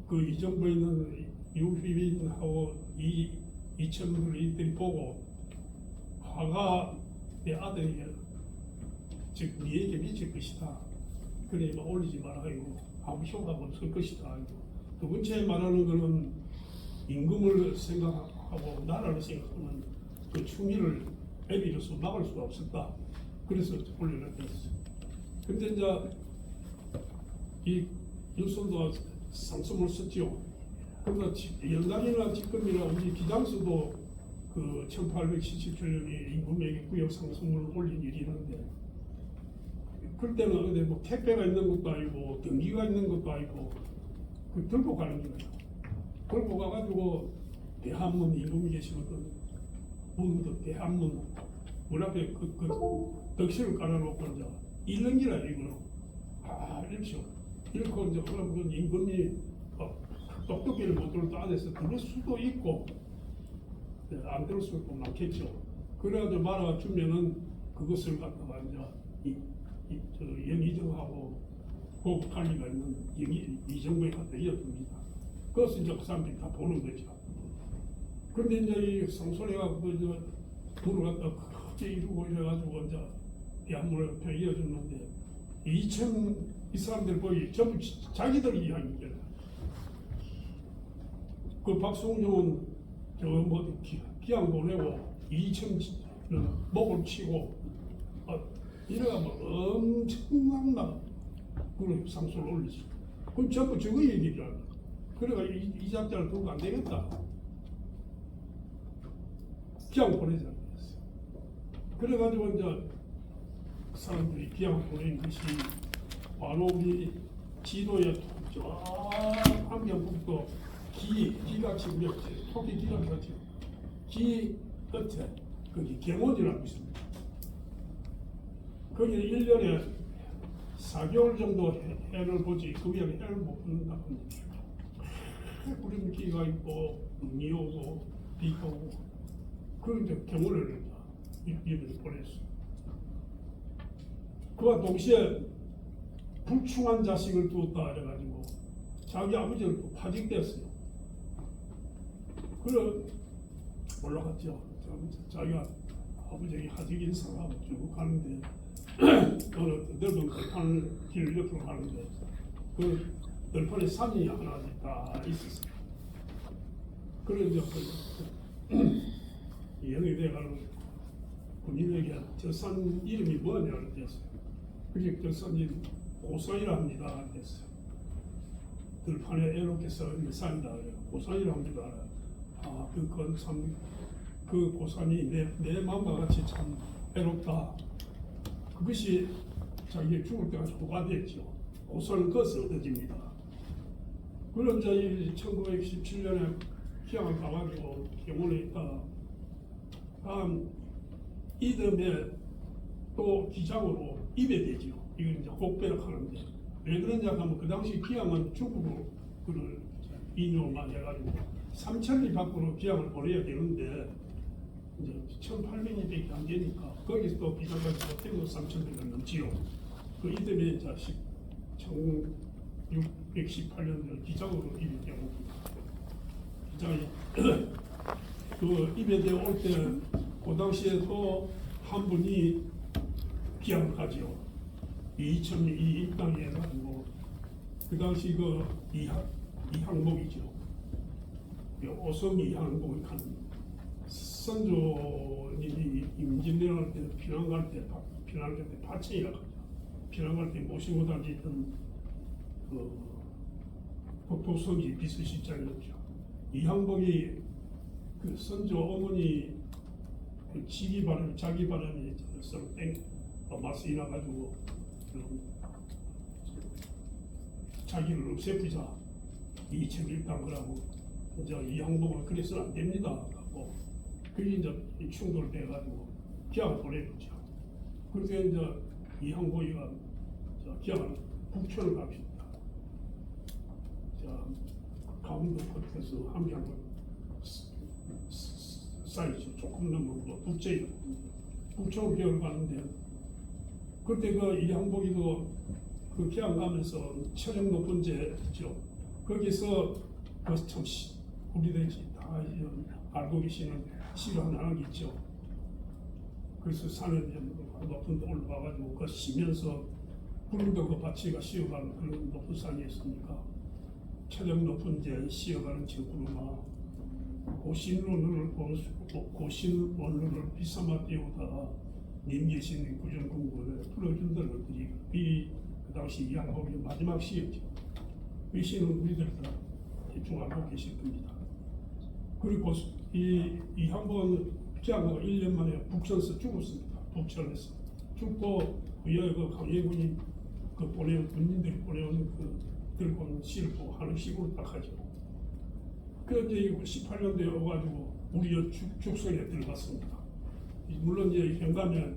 그 이 정부에 있는 유휘빈하고 이천들이 보고 화가 내 아들에게 즉 니에게 미칠 것이다. 그러니까 올리지 마라 하고 아무 효과가 없을 것이다. 두 번째 말하는 것은 임금을 생각하고 나라를 생각하는 그 충의를 애비로서 막을 수가 없었다. 그래서 올리려 했어요. 근데 이제 이 윤선도가 상소문을 썼지요. 그러나 연단이나 지금이나 우리 기장수도 그 1877년에 임금에게 구역 상소문을 올린 일이 있는데 그때는 근데 뭐 택배가 있는 것도 아니고 경기가 있는 것도 아니고 그 들고 가는 거예요. 들고 가가지고 대한문 임금이 계시거든. 문도 대한문 문 앞에 그 덕실을 깔아놓고 이제 읽는 기라 이거는 읽죠. 읽고 이제 그럼 임금이 똑똑히를 못 들을 때 안에서 들을 수도 있고 안 들을 수도 많겠죠. 그래가지고 말아주면은 그것을 갖다가 이제 영의정하고 고급 관리가 있는 이정부에 갖다 이어줍니다. 그것을 이제 그 사람들이 다 보는 거죠. 그런데 이제 이 상소리가 그 문을 갖다 크게 이루고 이래가지고 이제 대한문을 옆에 이어줬는데 이 사람들 거의 전부 자기들 이야기입니다. 그 박성종은 저 뭐 기양 보내고 2천을 목을 치고 이래가면 엄청난 막 그런 상소를 올리지. 그럼 전부 저거 얘기잖아. 그래가 이 작자를 두고 안 되겠다. 기양 보내자. 그래가지고 이제 그 사람들이 기양 보낸 것이 바로 우리 지도에 저 함경북도 기같이 우리 토끼 기같이 기 끝에 거기 경원이라고 있습니다. 거기 1년에 4개월 정도 해를 보지 그 위에 해를 못 본다고 합니다. 구름기가 있고 눈이 오고 비가 오고 그런데 경원을 이번에 보냈어. 그와 동시에 불충한 자식을 두었다 해가지고 자기 아버지를 또 파직됐어요. 그래 올라갔죠. 자기가 아버지 하직 인사하고 쭉 가는데 어느 넓은 들판 길 옆으로 가는데 그 들판에 산이 하나 다 있었어요. 그래서 영이 돼가는 군인에게 저 산 이름이 뭐냐고 그랬어요. 그게 저 산이 고산이라 합니다. 그랬어요. 들판에 에렇게 서 있는 산이다. 고산이라 합니다. 아, 그 고산이 내 마음과 같이 참 외롭다. 그것이 자기의 죽을 때가 소가 됐죠. 고산은 거기서 얻어집니다. 그런 자이 1917년에 기양을 가가지고 병원에 있다가 다음 이듬해 또 기장으로 입에되죠. 이건 이제 혹배를 하는데 왜 그러냐 하면 그 당시 기양은 중국으로 그를 인용만 해가지고 3,000리 밖으로 기양을 보내야 되는데 이제 1,800리밖에 안 되니까 거기서 또 기장까지 호텔로 3,000리가 넘지요. 그 이듬해 이제 1618년 기장으로 입에되고 기장이 그 입에되어 올 때 그 당시에 또 한 분이 기양을 가지요. 이천이 입당이 해가지고 그 당시 그 이항복이죠. 오성이 이항복이 간 선조님이 임진왜란 때 피난 갈 때 파천이라 하죠. 피난 갈 때 모시고 다니던 그 국토성이 비서실장이었죠. 이항복이 그 선조 어머니 그 자기 바람이 서로 맛이 나가지고 자기를 없애보자 이 책을 읽던 거라고 이제 이 항복은 그래서는 안 됩니다 하고 그게 이제 충돌돼가지고 기양을 보내줬죠. 그래서 이제 이 항복이가 기양을 북촌을 갑니다. 자 강원도 끝에서 함양을 사이즈 조금 넘은 거 북촌 기양을 가는데 그때 그 이 항복이도 그 기양 가면서 처형 높은 데죠. 거기서 그 참 우리들이 다 알고 계시는 시가 하나 있죠. 그래서 산에 높은 데 올라가가지고 그 쉬면서 붉은 그 바치가 쉬어가는 그런 높은 산이었으니까 처형 높은 데 쉬어가는 저구르마 고신원을 비삼아 띄우다가 님 계신 구정공부를 풀어준다는 것들이 그 당시 이 항복의 마지막 시였죠. 이 시는 우리들 다 대충 알고 계실 겁니다. 그리고 이 항복은 피하고 1년 만에 북천에서 죽었습니다. 북천에서 죽고 위에 그 강예군이 그 군인들이 보내온 그 들고 온 시를 보고 하는 식으로 딱 하죠. 그런데 18년도에 와가지고 우리 죽성에 들어갔습니다. 물론 이제 현관에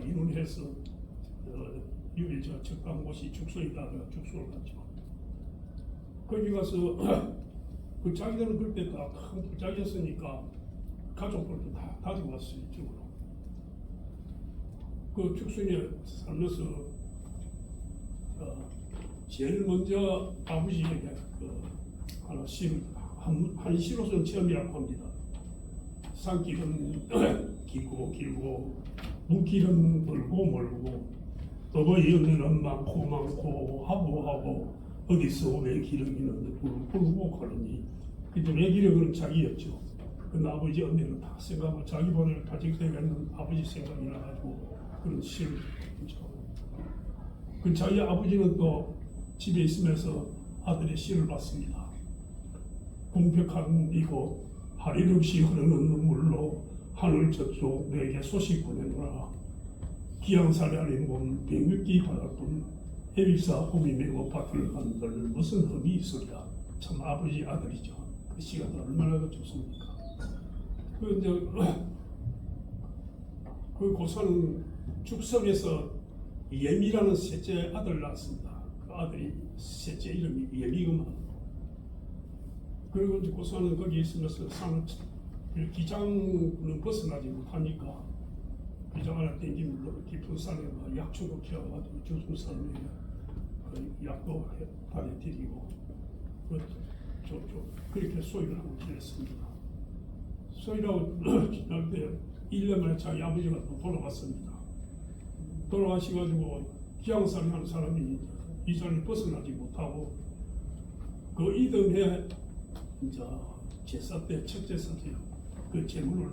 인원해서 유비 적당한 곳이 죽성이다 죽성을 갔죠. 거기 가서 그 자기들은 그때 다 큰 부자였으니까 가족들도 다 가지고 왔어요. 이쪽으로. 그 죽성에 살면서 제일 먼저 아버지에게 하나 시를 한 시로서는 처음이라고 합니다. 산길은 길고 물길은 멀고 너의 연애는 많고 하고 어디서 왜 기러기는 굴고 가느니 그때 왜 기러기는 자기였죠. 그 아버지 언니는 다 생각하고 자기 번을 가지게 되는 아버지 생각이 나가지고 그런 시를 그 자기 아버지는 또 집에 있으면서 아들의 시를 봤습니다. 공백한 이곳 하릴 없이 흐르는 눈물로 하늘 저쪽 내게 소식 보내노라. 기양살이 아닌 몸 백육기 바랄뿐 해비사 홈이 메고 밭을 간들 무슨 흠이 있으랴. 참 아버지 아들이죠. 그 시가 얼마나 좋습니까. 그 이제 그 고사는 축성에서 예미라는 셋째 아들 낳았습니다. 그 아들이 셋째 이름이 예미구만. 그리고 이제 고사는 거기 있으면서 산을 기장은 벗어나지 못하니까 기장 하나 땡기면 깊은 산에 약초도 키워가지고 주순산에 그 약도 발에 들이고 그렇게 소위를 하고 지냈습니다. 소위라고 지낼 때 1년 만에 자기 아버지가 또 돌아갔습니다. 돌아가셔가지고 기양살이 하는 사람이 이 자리를 벗어나지 못하고 그 이듬해 이제 제사 때 첫 제사 때 그 제문을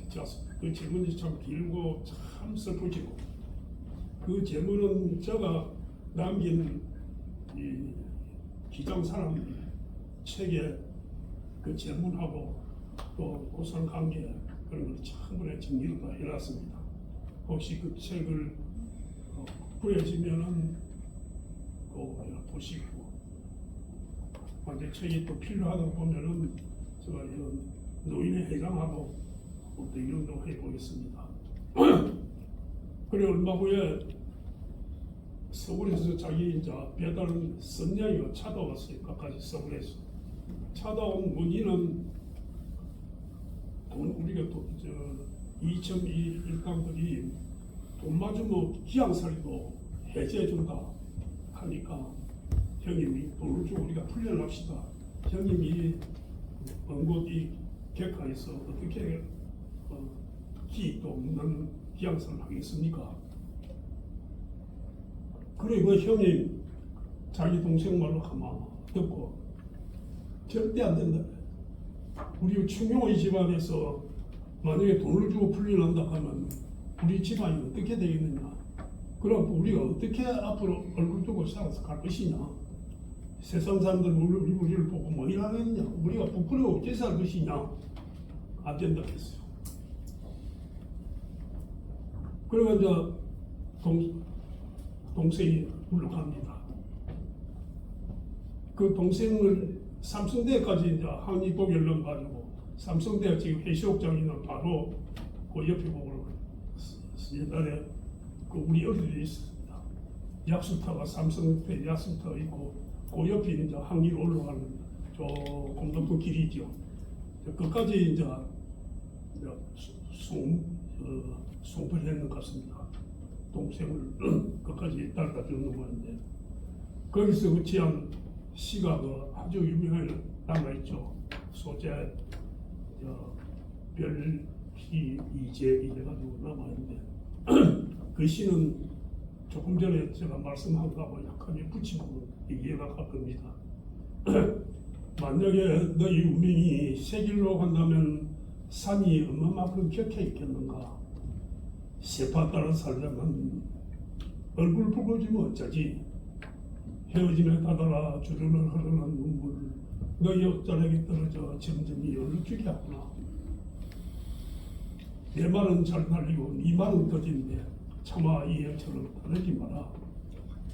지었습니다. 그 제문이 참 길고 참 슬프지고 그 제문은 제가 남긴 이 기장사람 책에 그 제문하고 또 고상 관계 그런 걸 참으로 정리를 다 해놨습니다. 혹시 그 책을 구해지면은 또 보시고 만약 책이 또 필요하다 보면은 제가 이런 노인회 회장하고 또 이런도 해보겠습니다. 그래 얼마 후에 서울에서 자기 이제 배달은 선녀이가 찾아왔어요. 까지 서울에서 찾아온 문의는 돈 우리가 또 2002 일당들이 돈 맞으면 기양살이도 해제해준다 하니까 형님이 돈을 주고 우리가 풀려납시다. 형님이 번곳이 객하에서 어떻게 기익도 없는 기양살을 하겠습니까? 그래 그 형님 자기 동생 말로 가만 듣고 절대 안 된다. 우리 충용의 집안에서 만약에 돈을 주고 풀려난다 하면 우리 집안이 어떻게 되겠느냐? 그럼 우리가 어떻게 앞으로 얼굴 두고 살아서 갈 것이냐? 세상 사람들 우리를 보고 뭐 일하겠느냐? 우리가 부끄러워 어떻게 살 것이냐? 안 된다 했어요. 그러면 이제 동생이 물러갑니다. 그 동생을 삼성대까지 이제 항의복 연락 가지고 삼성대가 지금 해수욕장이나 바로 그 옆에 보고 옛날에 그 우리 어린이들이 있습니다. 약수터가 삼성대 약수터가 있고 그 옆에 이제 항의로 올라가는 저 공동도 길이 있죠. 그까지 이제 송부를 했는 것 같습니다. 동생을 끝까지 따라다 주는 건데 거기서 그 지한 시가 그 아주 유명한 남아있죠. 소재 별기 이제 이래가지고 남아있는데 그 시는 조금 전에 제가 말씀한 거하고 약간 붙이고 이해가 갈 겁니다. 만약에 너희 운명이 새 길로 간다면 산이 얼마만큼 격해 있겠는가? 세파 따라 살려면 얼굴 붉어지면 어쩌지? 헤어짐에 다다라 주르는 흐르는 눈물 너희 옆자락에 떨어져 점점이 얼룩지게 하구나. 내 말은 잘 달리고 네 말은 더딘데 차마 이해처럼 다르지 마라.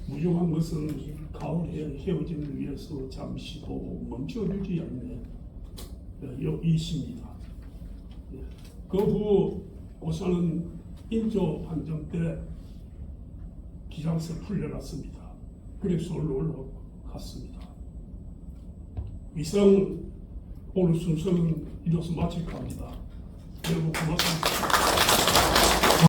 무용한 것은 가을에 헤어짐을 위해서 잠시도 멈춰주지 않네. 이 시입니다. 그 후 고사는 인조 판정 때 기장서 풀려났습니다. 그래서 서울로 올라갔습니다. 이상 오늘 순서는 이로써 마칠까 합니다. 여러분 고맙습니다.